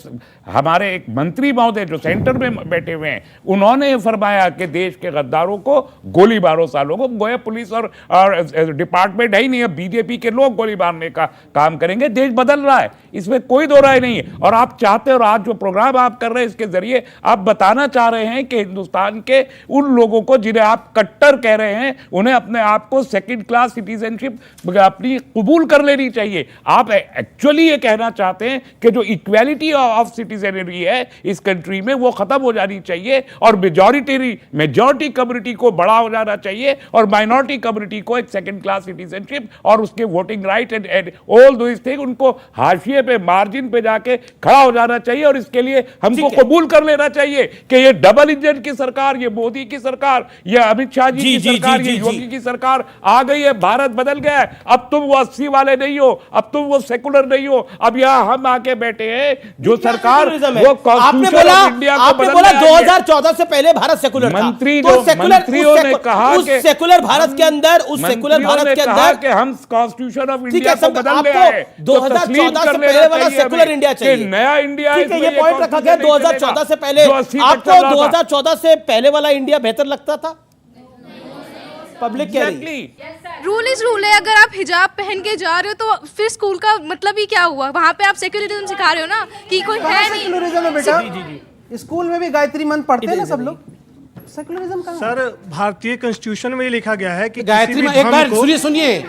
हमारे एक मंत्री महोदय जो सेंटर में बैठे हुए हैं, उन्होंने फरमाया कि देश के गद्दारों को गोली मारो सालों को। गोया पुलिस और डिपार्टमेंट है ही नहीं, अब बीजेपी के लोग गोली मारने का काम करेंगे। देश बदल रहा है, इसमें कोई दो राय नहीं है। और आप चाहते हैं, और आज जो प्रोग्राम आप कर रहे हैं इसके जरिए आप बताना चाह रहे हैं कि हिंदुस्तान के उन लोगों को जिन्हें आप कट्टर कह रहे हैं, उन्हें अपने आप को सेकेंड क्लास सिटीजनशिप अपनी कबूल कर लेनी चाहिए। आप एक्चुअली ये कहना चाहते हैं कि जो इक्वालिटी ऑफ सिटीजनरी है इस कंट्री में वो खत्म हो जानी चाहिए, और मेजॉरिटी कम्युनिटी को बड़ा हो जाना चाहिए, और माइनॉरिटी कम्युनिटी को एक सेकंड क्लास सिटीजनशिप और उसके voting right and all those thing, उनको हाशिए पे, मार्जिन पे जाके खड़ा हो जाना चाहिए। और इसके लिए हमको कबूल कर लेना चाहिए कि ये डबल इंजन की सरकार, ये मोदी की सरकार, ये अमित शाह जी की सरकार, ये योगी की सरकार आ गई है। भारत बदल गया है। अब तुम वो 80 वाले नहीं हो, अब तुम वो सेकुलर नहीं हो। अब यहां हम आके बैठे हैं जो सरकार वो कॉन्स्टिट्यूशन ऑफ इंडिया को बदल रहा है। 2014 से पहले भारत सेकुलर था। मंत्रियों ने कहा कि सेकुलर भारत के अंदर कि हम कॉन्स्टिट्यूशन ऑफ इंडिया को बदल रहे हैं। 2014 से पहले वाला सेकुलर इंडिया चाहिए, नया इंडिया। ये पॉइंट रखा गया 2014 से पहले। आपको 2014 से पहले वाला इंडिया बेहतर लगता था? पब्लिक कह रही रूल इज रूल है। अगर आप हिजाब पहन के जा रहे हो तो फिर स्कूल का मतलब ही क्या हुआ? वहाँ पे आप सेक्युलरिज्म सिखा रहे हो ना कि कोई है नहीं। सेक्युलरिज्म है बेटा, स्कूल में भी गायत्री मंत्र पढ़ते हैं ना सब लोग। सेक्युलरिज्म का सर भारतीय कॉन्स्टिट्यूशन में लिखा गया है कि गायत्री एक बार सुनिए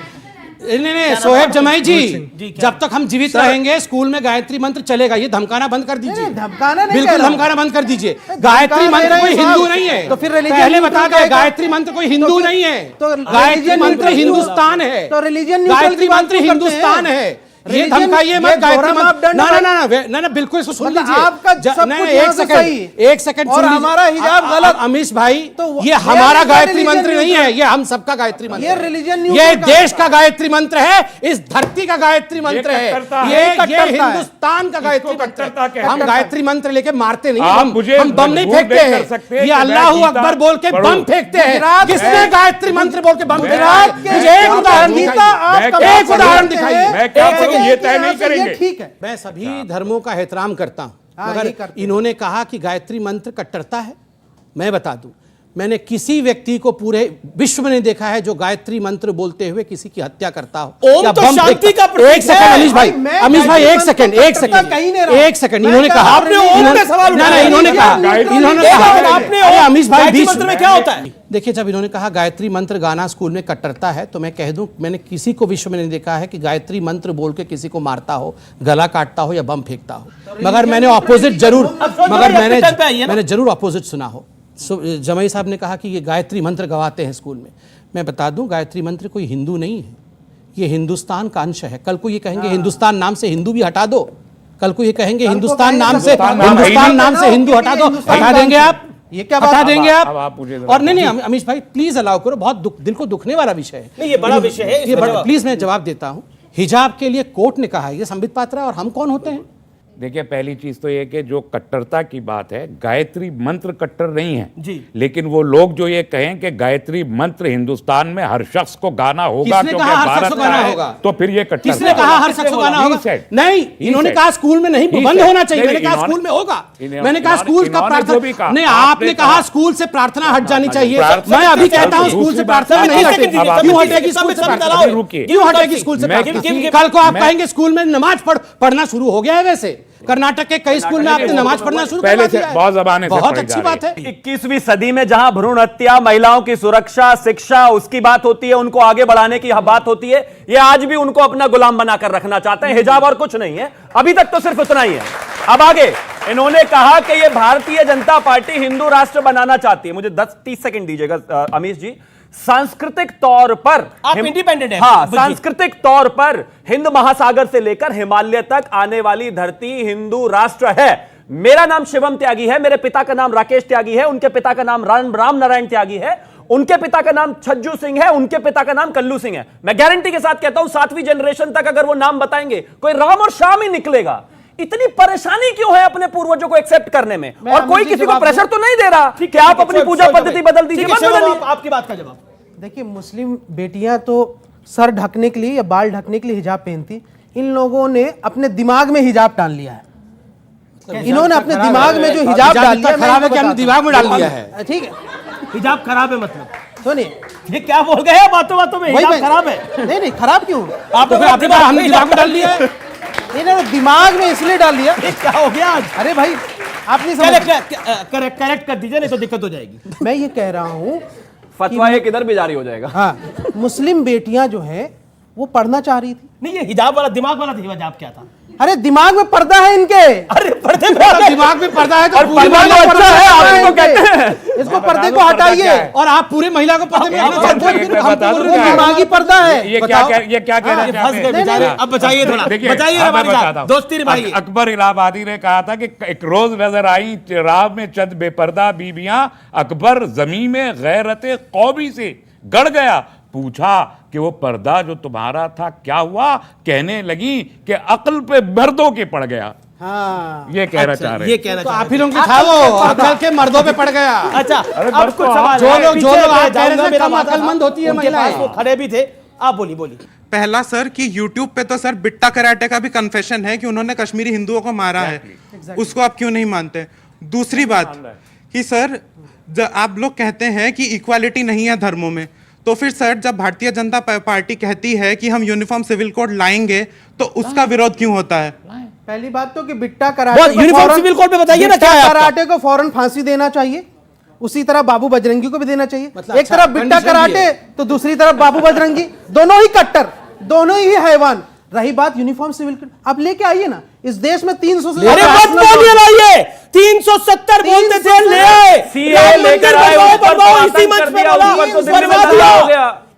नहीं सोहेब जमाई जी, जब तक हम जीवित रहेंगे स्कूल में गायत्री मंत्र चलेगा। ये धमकाना बंद कर दीजिए। धमकाना नहीं, बिल्कुल धमकाना बंद कर दीजिए। गायत्री मंत्र कोई हिंदू नहीं है, तो फिर पहले बता दें, गायत्री मंत्र कोई हिंदू नहीं है। गायत्री मंत्र हिंदुस्तान है, तो रिलीजन गायत्री मंत्र हिंदुस्तान है। ये धमकाइए मत गायत्री मंत्र। ना बिल्कुल इसको सुन लीजिए। आपका सब कुछ यहाँ से सही है। एक सेकंड और हमारा हिजाब गलत। अमीश भाई, तो ये हमारा गायत्री मंत्र नहीं है, ये हम सबका गायत्री मंत्र ये है। रिलीजन ये देश का गायत्री मंत्र है, इस धरती का गायत्री मंत्र है, ये हिंदुस्तान का गायत्री मंत्र है। हम गायत्री मंत्र लेके मारते नहीं, हम बम नहीं फेंकते हैं। ये अल्लाहू अकबर बोल के बम फेंकते हैं। किसने गायत्री मंत्र बोल के बम फेंका? एक उदाहरण दिखाइए। ये तय नहीं करेंगे। ठीक है, मैं सभी धर्मों का एहतराम करता हूं, मगर इन्होंने कहा कि गायत्री मंत्र कट्टरता है। मैं बता दूं, मैंने किसी व्यक्ति को पूरे विश्व में नहीं देखा है जो गायत्री मंत्र बोलते हुए किसी की हत्या करता हो। ओम तो शांति का प्रतीक है। एक सेकंड अमीश भाई, एक सेकंड इन्होंने कहा, आपने ओम पे सवाल उठाया। इन्होंने कहा आपने अमीश भाई गायत्री मंत्र में क्या होता है? देखिए, जब इन्होंने कहा गायत्री मंत्र गाना स्कूल में कट्टरता है, तो मैं कह दूं, मैंने किसी को विश्व में नहीं देखा है कि गायत्री मंत्र बोल के किसी को मारता हो, गला काटता हो या बम फेंकता हो। मगर मैंने ऑपोजिट जरूर मैंने जरूर ऑपोजिट सुना हो। जमाई साहब ने कहा कि ये गायत्री मंत्र गवाते हैं स्कूल में। मैं बता दूं, गायत्री मंत्र कोई हिंदू नहीं है, ये हिंदुस्तान का अंश है। कल को ये कहेंगे हिंदुस्तान नाम से हिंदू भी हटा दो, कल को ये कहेंगे हिंदुस्तान नाम से हिंदू हटा दो, हटा देंगे आप? ये क्या हटा देंगे आप? और नहीं अमीश भाई प्लीज अलाउ करो, बहुत दिल को दुखने वाला विषय है। नहीं, ये बड़ा विषय है, ये प्लीज मैं जवाब देता हूं। हिजाब के लिए कोर्ट ने कहा है, ये संबित पात्रा और हम कौन होते हैं? देखिए, पहली चीज तो ये कि जो कट्टरता की बात है, गायत्री मंत्र कट्टर नहीं है जी। लेकिन वो लोग जो ये कहें कि गायत्री मंत्र हिंदुस्तान में हर शख्स को गाना होगा क्योंकि भारत का है, तो फिर ये कट्टर। किसने कहा हर शख्स को गाना होगा? नहीं, इन्होंने कहा स्कूल में नहीं, बंद होना चाहिए। मैंने कहा स्कूल में होगा। मैंने कहा स्कूल का प्रार्थना नहीं, आपने कहा स्कूल से प्रार्थना हट जानी चाहिए। मैं अभी कहता हूँ स्कूल से प्रार्थना नहीं हटेगी। क्यों हटेगी स्कूल से प्रार्थना? क्यों हटेगी स्कूल से प्रार्थना? कल को आप कहेंगे स्कूल में नमाज पढ़ना शुरू हो गया है। वैसे कर्नाटक के कई स्कूल में आपने नमाज पढ़ना शुरू कर दिया है। बहुत अच्छी बात है। 21वीं सदी में जहां भ्रूण हत्या, महिलाओं की सुरक्षा, शिक्षा उसकी बात होती है, उनको आगे बढ़ाने की बात होती है, ये आज भी उनको अपना गुलाम बनाकर रखना चाहते हैं। हिजाब और कुछ नहीं है, अभी तक तो सिर्फ उतना ही है। अब आगे इन्होंने कहा कि ये भारतीय जनता पार्टी हिंदू राष्ट्र बनाना चाहती है। मुझे 10-30 सेकंड दीजिएगा अमीश जी। सांस्कृतिक तौर पर आप इंडिपेंडेंट हैं। हाँ, सांस्कृतिक तौर पर हिंद महासागर से लेकर हिमालय तक आने वाली धरती हिंदू राष्ट्र है। मेरा नाम शिवम त्यागी है, मेरे पिता का नाम राकेश त्यागी है, उनके पिता का नाम राम नारायण त्यागी है, उनके पिता का नाम छज्जू सिंह है, उनके पिता का नाम कल्लू सिंह है। मैं गारंटी के साथ कहता हूं 7वीं जनरेशन तक अगर वो नाम बताएंगे कोई राम और श्याम ही निकलेगा। इतनी परेशानी क्यों है अपने पूर्वजों को एक्सेप्ट करने में? और कोई किसी को प्रेशर तो नहीं दे रहा कि आप अपनी पूजा पद्धति बदल दीजिए। आपकी बात का जवाब। देखिए, मुस्लिम बेटियां तो सर ढकने के लिए या बाल ढकने के लिए हिजाब पहनती, इन लोगों ने अपने दिमाग में हिजाब डाल लिया है। इन्होंने अपने दिमाग में जो हिजाब डाल लिया, खराब है, क्या दिमाग में डाल दिया है? ठीक है, हिजाब खराब है मतलब? सुनिए, ये क्या बोल गए हैं बातों में? हिजाब खराब है? नहीं, खराब क्यों? आपने हमने दिमाग में डाल लिया है। इन्होंने दिमाग में इसलिए डाल दिया। क्या हो गया आज? अरे भाई, आपने करेक्ट कर दीजिए, नहीं तो दिक्कत हो जाएगी। मैं ये कह रहा हूँ, फतवा एक इधर भी जारी हो जाएगा। हाँ, मुस्लिम बेटियां जो है वो पढ़ना चाह रही थी। नहीं, ये हिजाब वाला दिमाग वाला हिजाब क्या था? अरे दिमाग में पर्दा है इनके। अरे पर्दे में दिमाग में पर्दा है तो पर्दा तो अच्छा है, आप इसको कहते हैं। इसको पर्दे को हटाइए। और आप पूरे महिला को पर्दे में दिमागी पर्दा है। ये क्या कहना चाहते हैं? अब बताइए थोड़ा, बताइए, दोस्ती निभाइए। अकबर इलाहाबादी ने कहा था कि एक रोज नजर आई राह में चंद बेपर्दा बीबियां, अकबर जमीन में गैरते कौमी से गड़ गया। पूछा कि वो पर्दा जो तुम्हारा था क्या हुआ? कहने लगी कि अक्ल पे मर्दों के पड़ गया। हाँ, ये कहना चाह रहे ये कहना आप ही लोग था वो अकल के मर्दों पे पड़ गया। अच्छा, अब कुछ सवाल जो लोग आप कह रहे थे कम अकलमंद होती है महिलाएं, वो खड़े भी थे। आप बोलिए। पहला सर कि YouTube पे तो सर बिट्टा कराटे का भी कन्फेशन है कि उन्होंने कश्मीरी हिंदुओं को मारा है। उसको आप क्यों नहीं मानते? दूसरी बात कि सर आप लोग कहते हैं कि इक्वालिटी नहीं है धर्मों में, तो फिर सर जब भारतीय जनता पार्टी कहती है कि हम यूनिफॉर्म सिविल कोड लाएंगे तो उसका विरोध क्यों होता है? पहली बात तो कि Bitta Karate uniform civil code पे बताइए ना क्या है? कराटे को फौरन फांसी देना चाहिए, उसी तरह बाबू बजरंगी को भी देना चाहिए। एक तरफ बिट्टा कराटे तो दूसरी तरफ बाबू बजरंगी, दोनों ही कट्टर, दोनों ही हैवान। रही बात यूनिफॉर्म सिविल कोड, आप लेके आइए ना। इस देश में 300 से 370 बोलते थे, ले आए, सीए लेकर आए, ऊपर तो इसी मंच पे बोला,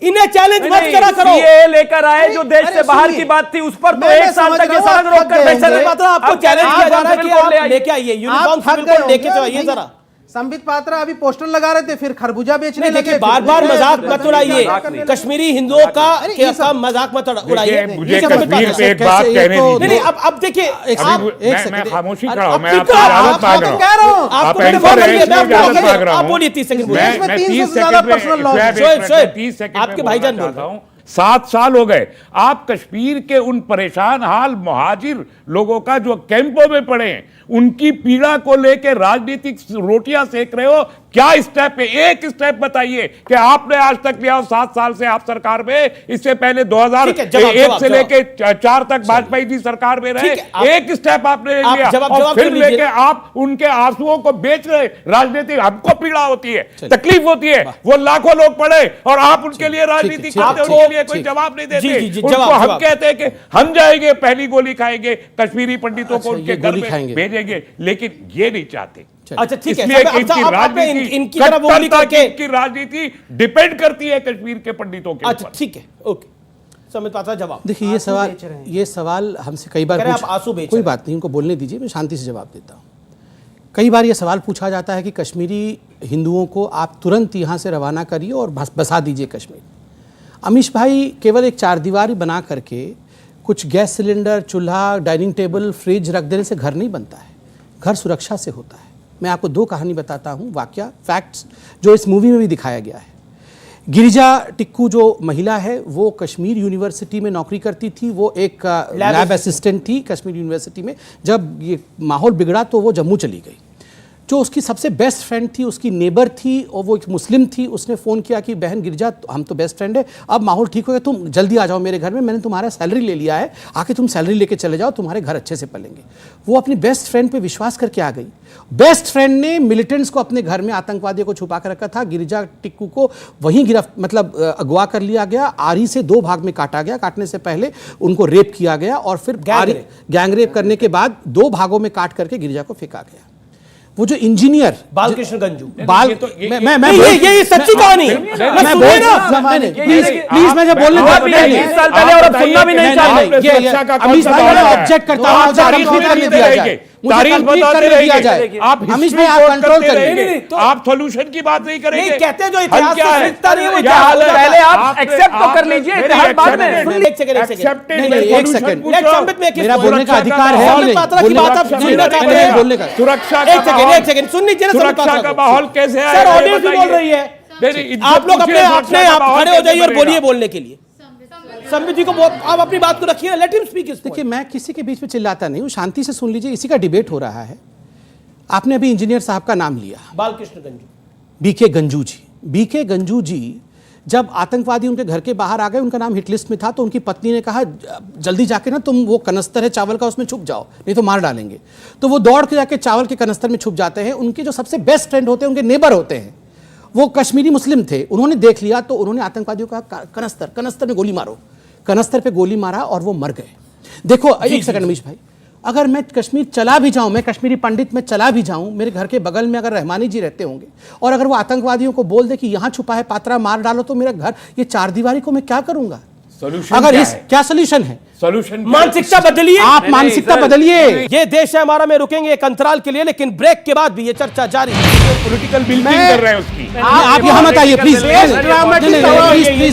इन्हें चैलेंज मत करा करो। सीएए लेकर आए जो देश से बाहर की बात थी, उस पर तो एक साल तक ये सड़क रोक कर बैठे रहे। आपको चैलेंज किया जा रहा है कि आप लेके आइए यूनिफॉर्म सिविल कोड लेके जाइए जरा। संबित पात्रा अभी पोस्टर लगा रहे थे, फिर खरबूजा बेचने लगे। बार बार मजाक मत उड़ाइए, कश्मीरी हिंदुओं का मजाक मत उड़ाइए। मुझे कश्मीर पे एक बात कहने दीजिए। अब देखिए, मैं खामोशी खड़ा हूं, मैं आपसे इजाजत मांग रहा हूं। आप एंकर हैं, इसलिए इजाजत मांग रहा हूं। आप बोलिए 30 सेकंड। मैं 30 सेकंड में आपके भाईजान चाहता हूं। 7 साल हो गए आप कश्मीर के उन परेशान हाल मुहाजिर लोगों का जो कैंपों में पड़े हैं, उनकी पीड़ा को लेकर राजनीतिक रोटियां सेक रहे हो। क्या स्टेप है? एक स्टेप बताइए कि आपने आज तक लिया हो। 7 साल से आप सरकार में, इससे पहले 2001 से लेके 4 तक वाजपेयी जी सरकार में रहे। एक स्टेप आपने लिया और फिर लेके आप उनके आंसुओं को बेच रहे। राजनीति, हमको पीड़ा होती है, तकलीफ होती है, वो लाखों लोग पड़े और आप उनके लिए राजनीति करते, उनके लिए कोई जवाब नहीं देते। उनको हम कहते हैं कि हम जाएंगे पहली गोली खाएंगे, कश्मीरी पंडितों को उनके घर में भेजेंगे, लेकिन ये नहीं चाहते। अच्छा ठीक है, इसलिए इनकी राजनीति डिपेंड करती है कश्मीर के पंडितों के ऊपर। अच्छा ठीक है, ओके। संबित पात्रा जवाब देखिए, ये सवाल हमसे कई बार आप आंसू बेच, कोई बात नहीं, उनको बोलने दीजिए, मैं शांति से जवाब देता हूँ। कई बार ये सवाल पूछा जाता है कि कश्मीरी हिंदुओं को आप तुरंत यहाँ से रवाना करिए और बसा दीजिए कश्मीर। अमीश भाई, केवल एक चारदीवारी बना करके कुछ गैस सिलेंडर, चूल्हा, डाइनिंग टेबल, फ्रिज रख देने से घर नहीं बनता है। घर सुरक्षा से होता है। मैं आपको 2 कहानी बताता हूँ, वाकया, फैक्ट्स, जो इस मूवी में भी दिखाया गया है। गिरिजा टिक्कू जो महिला है, वो कश्मीर यूनिवर्सिटी में नौकरी करती थी। वो एक लैब असिस्टेंट थी कश्मीर यूनिवर्सिटी में। जब ये माहौल बिगड़ा तो वो जम्मू चली गई। जो उसकी सबसे बेस्ट फ्रेंड थी, उसकी नेबर थी, और वो एक मुस्लिम थी। उसने फ़ोन किया कि बहन गिरिजा, हम तो बेस्ट फ्रेंड है, अब माहौल ठीक हो गया, तुम जल्दी आ जाओ मेरे घर में, मैंने तुम्हारा सैलरी ले लिया है, आके तुम सैलरी लेके चले जाओ, तुम्हारे घर अच्छे से पलेंगे। वो अपनी बेस्ट फ्रेंड पे विश्वास करके आ गई। बेस्ट फ्रेंड ने मिलिटेंट्स को अपने घर में, आतंकवादियों को छुपा कर रखा था। गिरिजा टिक्कू को वहीं अगवा कर लिया गया, आरी से 2 भाग में काटा गया। काटने से पहले उनको रेप किया गया और फिर गैंग रेप करने के बाद 2 भागों में काट करके गिरिजा को फेंका गया। वो जो इंजीनियर बालकृष्ण गंजू, ये सच्ची कहानी है। मैं बोल रहा हूं, प्लीज मैं जब बोलने 20 साल पहले और अब सुनना भी नहीं चाहिए। अमीश भाई, मैं ऑब्जेक्ट करता हूं, तारीख करने दिया जाए, तारीफ बताते रहेंगे, आप अमीश भाई आप कंट्रोल करेंगे, आप सॉल्यूशन की बात नहीं करेंगे। कहते हैं जो इतिहास क्या है, क्या हाल है, पहले आप एक्सेप्ट तो कर लीजिए, इतिहास बाद में। एक सेकंड, मेरा बोलने का अधिकार है। बोलने का सुरक्षा, एक सेकंड सुन लीजिए। सुरक्षा का माहौल कैसे है? सर, ऑडियंस भी बोल रही है। आप लोग अपने आप खड़े हो जाइए और बोलिए बोलने के लिए। संबित जी को आप अपनी बात को रखिए, लेट हिम स्पीक। देखिए, मैं किसी के बीच में चिल्लाता नहीं हूँ, शांति से सुन लीजिए, इसी का डिबेट हो रहा है। आपने अभी इंजीनियर साहब का नाम लिया, बालकृष्ण गंजू, बीके गंजू जी। बीके गंजू जी जब आतंकवादी उनके घर के बाहर आ गए, उनका नाम हिट लिस्ट में था, तो उनकी पत्नी ने कहा जल्दी जाके ना तुम, वो कनस्तर है चावल का, उसमें छुप जाओ, नहीं तो मार डालेंगे। तो वो दौड़ के जाके चावल के कनस्तर में छुप जाते हैं। उनके जो सबसे बेस्ट फ्रेंड होते हैं, उनके नेबर होते हैं, वो कश्मीरी मुस्लिम थे। उन्होंने देख लिया तो उन्होंने आतंकवादियों का कनस्तर में गोली मारो, कनस्तर पे गोली मारा और वो मर गए। देखो, एक सेकंड अमीश भाई, अगर मैं कश्मीर चला भी जाऊं, मैं कश्मीरी पंडित में चला भी जाऊं, मेरे घर के बगल में अगर रहमानी जी रहते होंगे और अगर वो आतंकवादियों को बोल दे कि यहां छुपा है पात्रा, मार डालो, तो मेरा घर, ये 4 दीवारी को मैं क्या करूंगा? अगर इस क्या सोल्यूशन है? सोल्यूशन मानसिकता बदलिए, आप मानसिकता बदलिए। ये देश है हमारा। में रुकेंगे एक अंतराल के लिए, लेकिन ब्रेक के बाद भी ये चर्चा जारी। पॉलिटिकल बिल्डिंग कर रहे हैं उसकी। आप यहाँ मत आइए प्लीज, प्लीज,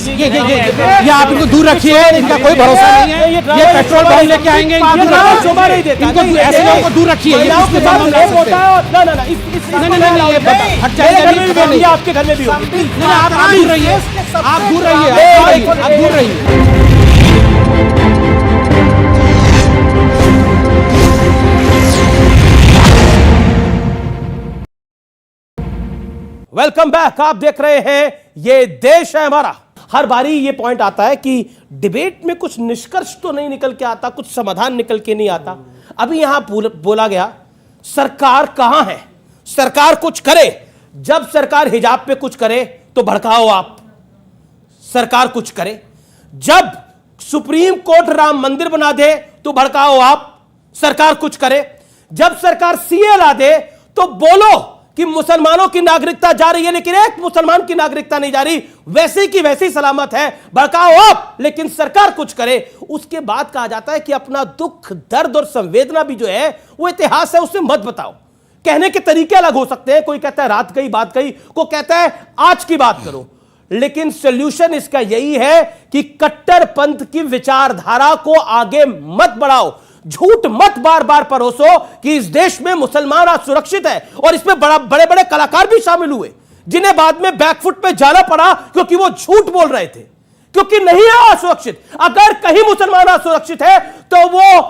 ये आप इनको दूर रखिए, इनका कोई भरोसा नहीं है। ये पेट्रोल बम लेके आएंगे, इनको ऐसे लोगों को दूर रखिए। आपके घर में भी होगी। आप दूर रहिए, आप दूर रहिए, आप दूर रहिए। Welcome back. आप देख रहे हैं ये देश है हमारा। हर बारी ये पॉइंट आता है कि डिबेट में कुछ निष्कर्ष तो नहीं निकल के आता, कुछ समाधान निकल के नहीं आता। अभी यहां बोला गया सरकार कहां है, सरकार कुछ करे। जब सरकार हिजाब पे कुछ करे तो भड़काओ आप, सरकार कुछ करे। जब सुप्रीम कोर्ट राम मंदिर बना दे तो भड़काओ आप, सरकार कुछ करे। जब सरकार सीए ला दे तो बोलो कि मुसलमानों की नागरिकता जा रही है लेकिन एक मुसलमान की नागरिकता नहीं जा रही, वैसी की वैसी सलामत है, भड़काओ आप लेकिन सरकार कुछ करे। उसके बाद कहा जाता है कि अपना दुख, दर्द और संवेदना भी जो है वो इतिहास है, उससे मत बताओ। कहने के तरीके अलग हो सकते हैं, कोई कहता है रात कही बात कही, कोई कहता है आज की बात करो, लेकिन सॉल्यूशन इसका यही है कि कट्टरपंथ की विचारधारा को आगे मत बढ़ाओ, झूठ मत बार बार परोसो कि इस देश में मुसलमान आज सुरक्षित है। और इसमें बड़े बड़े कलाकार भी शामिल हुए जिन्हें बाद में बैकफुट पे जाना पड़ा क्योंकि वो झूठ बोल रहे थे, क्योंकि नहीं है असुरक्षित। अगर कहीं मुसलमान असुरक्षित है तो वो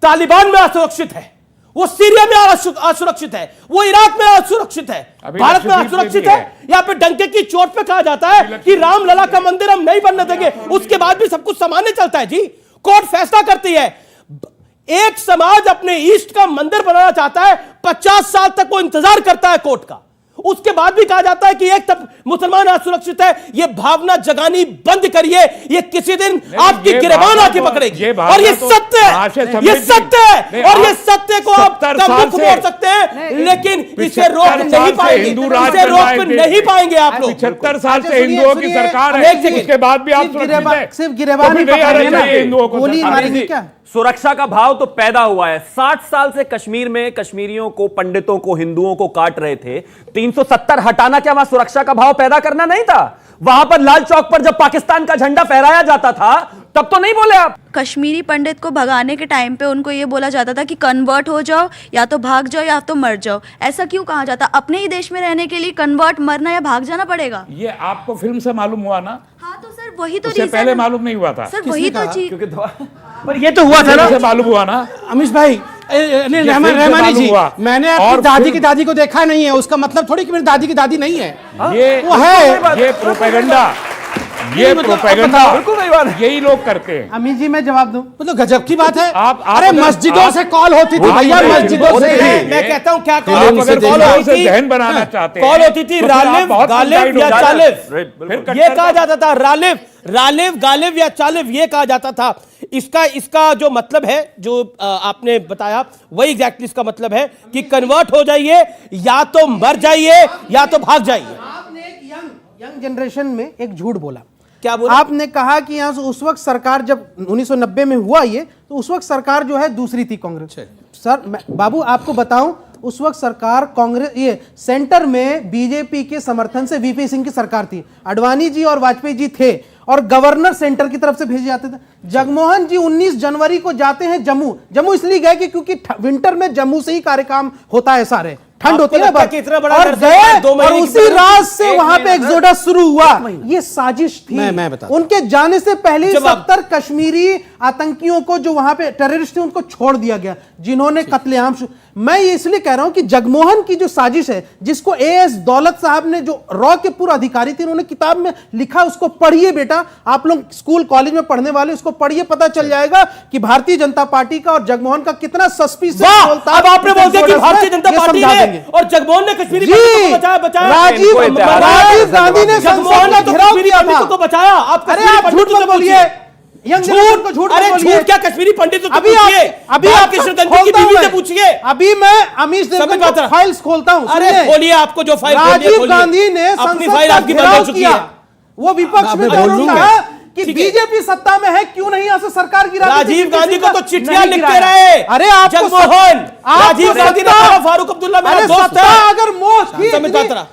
तालिबान में असुरक्षित है, वो सीरिया में असुरक्षित है, वो इराक में असुरक्षित है, भारत में असुरक्षित है। यहाँ पे डंके की चोट पे कहा जाता है कि रामलला का मंदिर हम नहीं बनने देंगे, उसके बाद भी सब कुछ सामान्य चलता है जी। कोर्ट फैसला करती है, एक समाज अपने ईस्ट का मंदिर बनाना चाहता है, 50 साल तक वो इंतजार करता है कोर्ट का, उसके बाद भी कहा जाता है कि एक तब मुसलमान असुरक्षित है। ये भावना जगानी बंद करिए, ये किसी दिन आपकी गिरबान आके पकड़ेगी। और ये सत्य है, ये सत्य है, और ये सत्य को आप मुख मोड़ सकते हैं लेकिन इसे रोक नहीं पाएंगे, इसे रोक नहीं पाएंगे आप लोग। 75 साल से हिंदुओं की सरकार है, उसके बाद भी आप सिर्फ गिरबान ही हिंदुओं को गोली मारेंगे क्या? सुरक्षा का भाव तो पैदा हुआ है। 60 साल से कश्मीर में कश्मीरियों को, पंडितों को, हिंदुओं को काट रहे थे। 370 हटाना क्या वहां सुरक्षा का भाव पैदा करना नहीं था? वहां पर लाल चौक पर जब पाकिस्तान का झंडा फहराया जाता था तब तो नहीं बोले आप? कश्मीरी पंडित को भगाने के टाइम पे उनको ये बोला जाता था कि कन्वर्ट हो जाओ, या तो भाग जाओ या तो मर जाओ। ऐसा क्यों कहा जाता? अपने ही देश में रहने के लिए कन्वर्ट, मरना या भाग जाना पड़ेगा। ये आपको फिल्म से मालूम हुआ ना? हाँ तो सर वही तो उससे पहले मालूम नहीं हुआ था सर, वही तो चीज। पर ये तो हुआ था ना, मालूम हुआ ना अमीश भाई, रहमानी जी, मैंने आपकी दादी की दादी को देखा नहीं है, उसका मतलब थोड़ी कि मेरी दादी की दादी नहीं है। वो है, ये प्रोपेगेंडा, ये प्रोपेगेंडा यही लोग करते हैं। अमीश जी मैं जवाब दूं, मतलब गजब की बात है। आप अरे मस्जिदों से कॉल होती थी भैया, मस्जिदों से। मैं कहता हूं क्या कॉल होती, जहन बनाना चाहते हैं, कॉल होती थी रालिफ, गालिब या चालिफ, ये कहा जाता था। रालिफ, गालिब या चालिफ ये कहा जाता था। इसका जो मतलब है, जो आपने बताया, वही एग्जैक्टली इसका मतलब है कि कन्वर्ट हो जाइए, या तो मर जाइए या तो भाग जाइए। आपने एक यंग जनरेशन में एक झूठ बोला। क्या बोला? आपने कहा कि यहाँ से उस वक्त सरकार, जब 1990 में हुआ ये, तो उस वक्त सरकार जो है दूसरी थी, कांग्रेस। सर बाबू आपको बताऊं, उस वक्त सरकार कांग्रेस, ये सेंटर में बीजेपी के समर्थन से वीपी सिंह की सरकार थी। अडवाणी जी और वाजपेयी जी थे और गवर्नर सेंटर की तरफ से भेजे जाते थे। जगमोहन जी 19 जनवरी को जाते हैं जम्मू इसलिए गए कि क्योंकि विंटर में जम्मू से ही कार्यक्रम होता है, सारे ठंड होती है ना, और गए और उसी रात से वहां पे एक्सोडस शुरू हुआ। ये साजिश थी। मैं उनके जाने से पहले 70 कश्मीरी आतंकियों को, जो वहां पे टेररिस्ट थे, उनको छोड़ दिया गया, जिन्होंने कत्लेआम। मैं ये इसलिए कह रहा हूं कि जगमोहन की जो साजिश है, जिसको एएस दौलत साहब ने, जो रॉ के पूर्व अधिकारी थे, उन्होंने किताब में लिखा, उसको पढ़िए बेटा, आप लोग स्कूल कॉलेज में पढ़ने वाले, उसको पढ़िए, पता चल जाएगा कि भारतीय जनता पार्टी का और जगमोहन का कितना सस्पिशियस रोल था। अब आपने बोल दिया कि भारतीय जनता पार्टी ने और जगमोहन ने कश्मीरी पंडितों को बचाया। राजीव गांधी ने जगमोहन ने कश्मीरी पंडितों को बचाया। आप झूठ मत बोलिए, झूठ क्या कश्मीरी पंडित? अभी आप कृष्णगंजी की बीवी से पूछिए। अभी मैं अमीश देवगन की फाइल्स खोलता हूं। अरे खोलिए, आपको जो फाइल राजीव गांधी ने अपनी फाइल आपकी बंद हो चुकी है। वो विपक्ष में कहा कि बीजेपी सत्ता में है, क्यों नहीं यहाँ से सरकार गिरा? राजीव गांधी को तो चिट्ठियां लिखते रहे। अरे आप जगमोहन, राजीव गांधी ने कहा फारूक अब्दुल्ला मेरा दोस्त है। अगर मोह थी,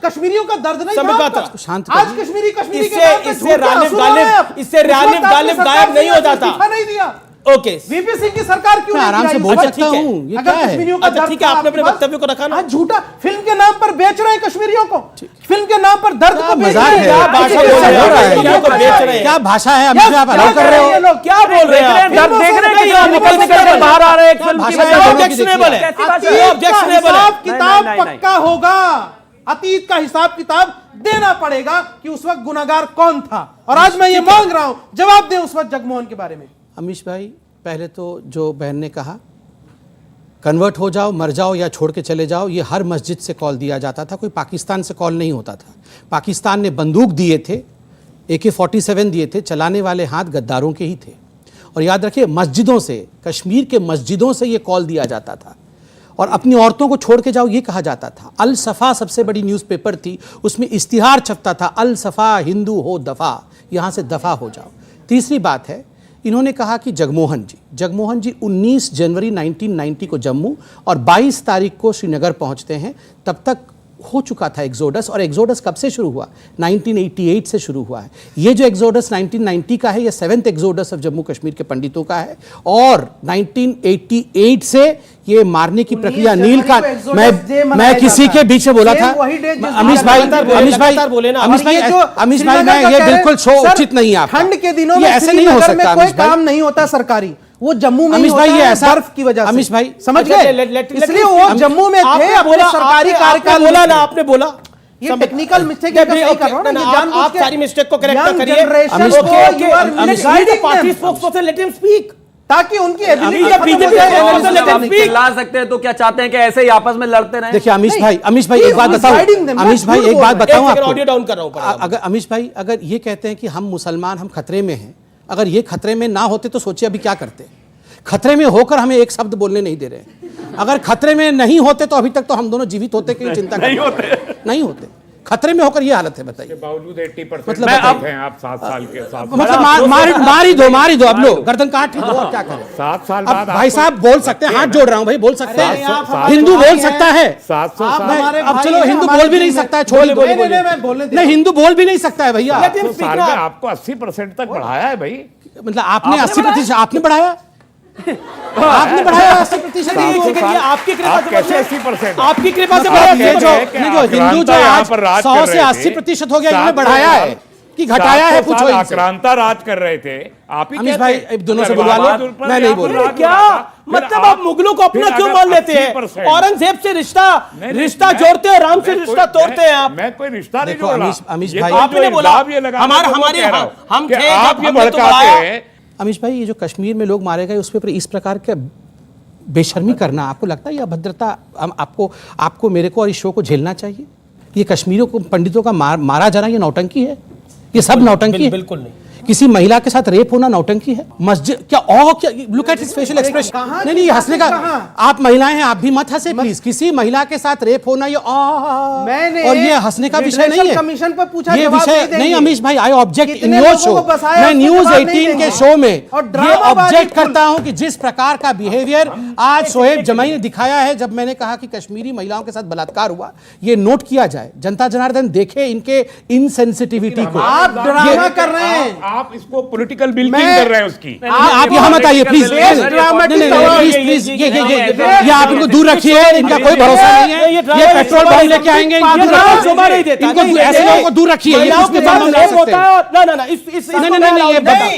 कश्मीरियों का दर्द नहीं था। आज कश्मीरी इससे रालिफ गालिब गायब नहीं हो जाता। नहीं दिया। ओके, वीपी सिंह की सरकार क्यों आराम से बोल सकता हूं? ये क्या है? अच्छा ठीक है, आपने अपने वक्तव्य को रखा ना। झूठा फिल्म के नाम पर बेच रहे हैं कश्मीरियों को, फिल्म के नाम पर दर्द को बेच रहे हैं। क्या भाषा बोल रहे हैं? क्या भाषा है? अभी आप अलग कर रहे हो, क्या बोल रहे हैं? दर्द देख रहे हैं, निकल कर बाहर आ रहे हैं। ऑब्जेक्शनेबल है, ऑब्जेक्शनेबल है। किताब पक्का होगा, अतीत का हिसाब किताब देना पड़ेगा कि उस वक्त गुनाहगार कौन था। और आज मैं ये मांग रहा हूं, जवाब दें उस वक्त जगमोहन के बारे में। अमीश भाई, पहले तो जो बहन ने कहा कन्वर्ट हो जाओ, मर जाओ या छोड़ के चले जाओ, ये हर मस्जिद से कॉल दिया जाता था, कोई पाकिस्तान से कॉल नहीं होता था। पाकिस्तान ने बंदूक दिए थे, AK-47 दिए थे, चलाने वाले हाथ गद्दारों के ही थे। और याद रखिए, मस्जिदों से, कश्मीर के मस्जिदों से ये कॉल दिया जाता था। और अपनी औरतों को छोड़ के जाओ ये कहा जाता था। अल सफ़ा सबसे बड़ी न्यूज़पेपर थी, उसमें इश्तिहार छपता था, अल सफ़ा हिंदू हो दफ़ा, यहाँ से दफ़ा हो जाओ। तीसरी बात है, इन्होंने कहा कि जगमोहन जी 19 जनवरी 1990 को जम्मू और 22 तारीख को श्रीनगर पहुंचते हैं। तब तक हो चुका था एग्जोडस, और एग्जोडस कब से शुरू हुआ? 1988 से शुरू हुआ है। ये जो एग्जोडस 1990 का है, ये 7th exodus of Jammu Kashmir के पंडितों का है। और 1988 से ये मारने की प्रक्रिया नील का, मैं किसी के बीच में बोला था, अमीश भाई मैं ये बिल्कुल शो उचित नहीं है आपका। ठंड के दिनों में ऐसे नहीं हो सकता, कोई काम नहीं होता सरकारी, वो जम्मू में अमीश भाई ये ऐसा बर्फ की वजह से। अमीश भाई समझ गए, इसलिए वो जम्मू में थे अपने सरकारी कार्यकाल। बोला ना, आपने बोला ये टेक्निकल मिस्टेक सही कर रहा हूं ना, ये जानबूझ आप के सारी मिस्टेक को करेक्ट करिए। लेट हिम स्पीक, ताकि उनकी ला सकते हैं तो क्या चाहते हैं कि ऐसे ही आपस में लड़ते रहें? देखिए अमीश भाई एक बात बताऊं, अमीश भाई एक बात बताऊं आपको। ऑडियो डाउन कर रहा हूं। अगर अमीश भाई अगर ये कहते हैं कि हम मुसलमान हम खतरे में हैं, अगर ये खतरे में ना होते तो सोचिए अभी क्या करते। खतरे में होकर हमें एक शब्द बोलने नहीं दे रहे। अगर खतरे में नहीं होते तो अभी तक तो हम दोनों जीवित होते कि चिंता नहीं होते। खतरे में होकर ये हालत है, बताइए। बावजूद 80% मतलब हैं आप 7 साल के साथ, मतलब मार ही दो अब लोग गर्दन काट ही दो, और क्या करें। 7 साल अब बाद भाई साहब बोल सकते हैं, हाथ जोड़ रहा हूं भाई, बोल सकते हैं, हिंदू बोल सकता है। 700 अब चलो हिंदू बोल भी नहीं सकता है, छोड़ नहीं, हिंदू बोल भी नहीं सकता है भैया। साल में आपको 80% तक बढ़ाया है भाई। मतलब आपने 80% आपने बढ़ाया, आपने बढ़ाया 80%। आपकी कृपा से, कैसे 80%? आपकी कृपा से जो हिंदू जो आज 100 से 80% हो गया, इन्होंने बढ़ाया है कि घटाया है? पूछो इनसे। आक्रांता राज कर रहे थे आप ही। अमीश भाई दोनों से बुलवा लो, मैं नहीं बोल रहा। क्या मतलब आप मुगलों को अपना क्यों मान लेते हैं? औरंगजेब से रिश्ता जोड़ते हैं, राम से रिश्ता तोड़ते हैं आप। मैं कोई रिश्ता नहीं देखो जोड़ रहा। अमीश ये भाई, तो आपने बोला हमारे हम थे, आप ये भड़काते हैं। अमीश भाई ये जो कश्मीर में लोग मारे गए उस पर इस प्रकार के बेशर्मी करना, आपको लगता है ये अभद्रता आपको मेरे को और इस शो को झेलना चाहिए? ये कश्मीरियों को पंडितों का मारा जाना ये नौटंकी है? ये सब नौटंकी है? बिल्कुल नहीं। किसी महिला के साथ रेप होना नौटंकी है? मस्जिद क्या look at his facial expression. नहीं ये हंसने का, आप महिलाएं हैं, आप भी मत हंसे प्लीज। किसी महिला के साथ रेप होना ये और ये हंसने का विषय नहीं है। कमीशन पर पूछा, ये विषय नहीं अमीश भाई, I object in your show. मैं न्यूज 18 के शो में ये ऑब्जेक्ट करता हूं कि जिस प्रकार का बिहेवियर आज शोएब जमाई ने दिखाया है, जब मैंने कहा कि कश्मीरी महिलाओं के साथ बलात्कार हुआ, ये नोट किया जाए, जनता जनार्दन देखे इनके इनसेंसिटिविटी को। आप ड्रामा कर रहे हैं, आप इसको पॉलिटिकल बिल्डिंग कर रहे हैं उसकी। आप यहाँ मत आइए प्लीज, प्लीज ये आप इनको दूर रखिए, इनका कोई भरोसा नहीं है। ये पेट्रोल बम लेके आएंगे, इनको ऐसे लोगों को दूर रखिए। ये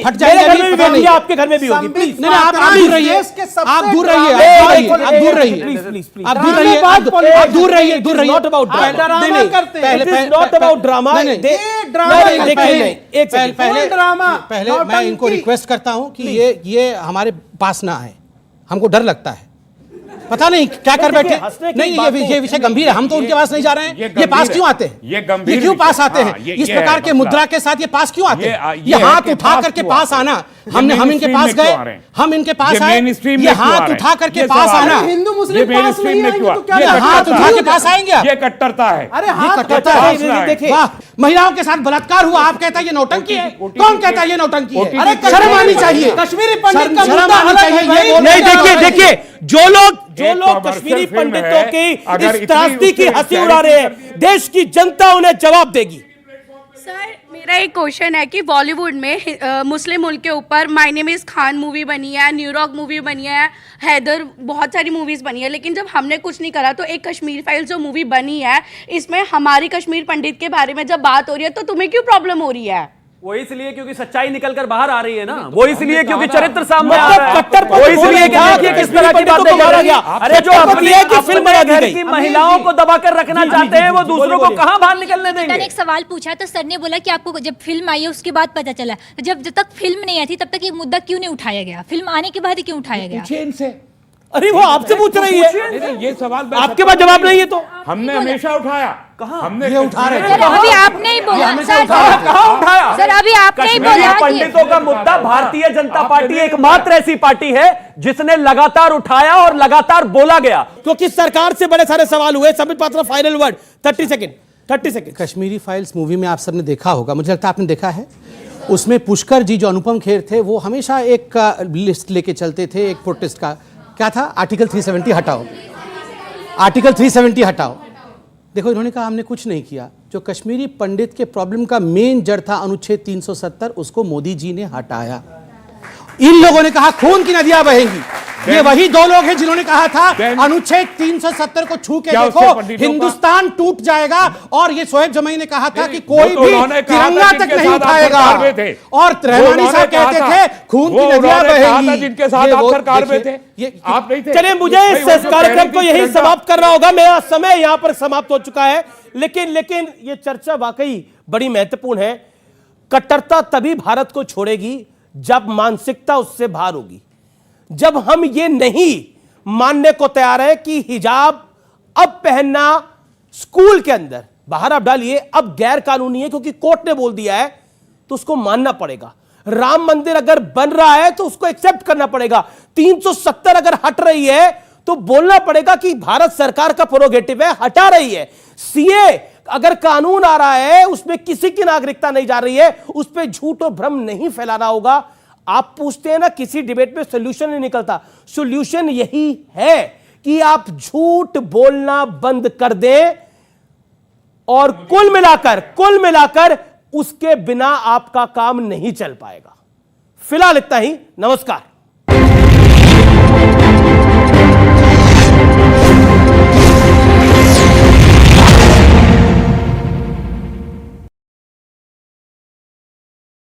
फट जाएंगे, आपके घर में भी होगी। प्लीज आप दूर रहिए, आप दूर रहिए, आप दूर रहिए, आप दूर रहिए, आप दूर रहिए, दूर रहिए। Not about not about drama. पहले मैं इनको रिक्वेस्ट करता हूं कि ये हमारे पास ना आए, हमको डर लगता है। पता नहीं क्या कर बैठे। नहीं ये विषय गंभीर है, हम तो उनके पास नहीं जा रहे हैं। ये पास क्यों आते हैं? ये क्यों पास आते हैं? इस प्रकार के मुद्रा के साथ ये पास क्यों आते हैं? ये हाथ उठा करके पास आना, हम इनके पास गए, हम इनके पास आए, ये हाथ उठा करके पास आना। हिंदू मुस्लिम पास नहीं आएंगे तो क्या? ये हाथ उठा के पास आएंगे? ये कट्टरता है। अरे हाथ कट्टरता है। देखिए महिलाओं के साथ बलात्कार हुआ, आप कहता है ये नौटंकी है? कौन कहता है ये नौटंकी है? अरे शर्म आनी चाहिए। कश्मीरी पंडित का शर्म आनी चाहिए। नहीं देखिए जो लोग कश्मीरी पंडितों की इस त्रासदी की हंसी उड़ा रहे हैं, देश की जनता उन्हें जवाब देगी। सर मेरा एक क्वेश्चन है कि बॉलीवुड में मुस्लिम मुल्क के ऊपर my name is Khan movie बनी है, न्यूयॉर्क मूवी बनी है, हैदर, बहुत सारी मूवीज़ बनी है, लेकिन जब हमने कुछ नहीं करा तो एक कश्मीर फाइल्स जो मूवी बनी है, इसमें हमारी कश्मीर पंडित के बारे में जब बात हो रही है तो तुम्हें क्यों प्रॉब्लम हो रही है? वो इसलिए क्योंकि सच्चाई निकल कर बाहर आ रही है ना, वो इसलिए क्योंकि चरित्र सामने आ रहा है, वो इसलिए कि किस तरह की बातें कर रहे हैं। अरे जो अपनी फिल्म घर की महिलाओं को दबाकर रखना चाहते हैं वो दूसरों को कहां बाहर निकलने देंगे? मैंने एक सवाल पूछा तो सर ने बोला कि आपको जब फिल्म आई है उसके बाद पता चला, जब तक फिल्म नहीं आई थी तब तक ये मुद्दा क्यों नहीं उठाया गया? फिल्म आने के बाद ही क्यों उठाया गया? इनसे अरे वो आपसे पूछ रही है, नहीं, ये सवाल मैं आपके पास जवाब नहीं है तो हमने हमेशा उठाया। कहाँ? हमने ये उठा रहे सर अभी आपने ही बोला सर कहाँ उठाया? सर अभी आपने ही कश्मीरी बोला कि पंडितों का मुद्दा भारतीय जनता पार्टी एकमात्र ऐसी पार्टी है जिसने लगातार उठाया और लगातार बोला गया। क्योंकि सरकार से बड़े सारे सवाल हुए। Sambit Patra, final word, 30 second. Kashmiri files movie में आप सबने देखा होगा, मुझे लगता है आपने देखा है। उसमें पुष्कर जी जो अनुपम खेर थे वो हमेशा एक लिस्ट लेके चलते थे, एक प्रोटेस्ट का क्या था, आर्टिकल 370 हटाओ, आर्टिकल 370 हटाओ। देखो इन्होंने कहा हमने कुछ नहीं किया। जो कश्मीरी पंडित के प्रॉब्लम का मेन जड़ था अनुच्छेद 370, उसको मोदी जी ने हटाया। इन लोगों ने कहा खून की नदियां बहेंगी। ये वही दो लोग हैं जिन्होंने कहा था अनुच्छेद 370 को छू के देखो हिंदुस्तान टूट जाएगा, और ये सोहेब जमाई ने कहा था कि कोई भी तिरंगा तक नहीं उठाएगा, और रहमानी साहब कहते थे खून की नदियां बहेंगी। जिनके साथ आप सरकार में थे, आप नहीं थे। चलिए, मुझे इस कार्यक्रम को यही समाप्त करना होगा, मेरा समय यहां पर समाप्त हो चुका है। लेकिन ये चर्चा वाकई बड़ी महत्वपूर्ण है। कट्टरता तभी भारत को छोड़ेगी जब मानसिकता उससे बाहर होगी। जब हम ये नहीं मानने को तैयार है कि हिजाब अब पहनना स्कूल के अंदर, बाहर आप डालिए, अब गैर कानूनी है क्योंकि कोर्ट ने बोल दिया है, तो उसको मानना पड़ेगा। राम मंदिर अगर बन रहा है तो उसको एक्सेप्ट करना पड़ेगा। 370 अगर हट रही है तो बोलना पड़ेगा कि भारत सरकार का प्रोगेटिव है, हटा रही है। सीए अगर कानून आ रहा है, उसमें किसी की नागरिकता नहीं जा रही है, उस पर झूठ और भ्रम नहीं फैलाना होगा। आप पूछते हैं ना, किसी डिबेट में सोल्यूशन नहीं निकलता। सोल्यूशन यही है कि आप झूठ बोलना बंद कर दें, और कुल मिलाकर उसके बिना आपका काम नहीं चल पाएगा। फिलहाल इतना ही, नमस्कार।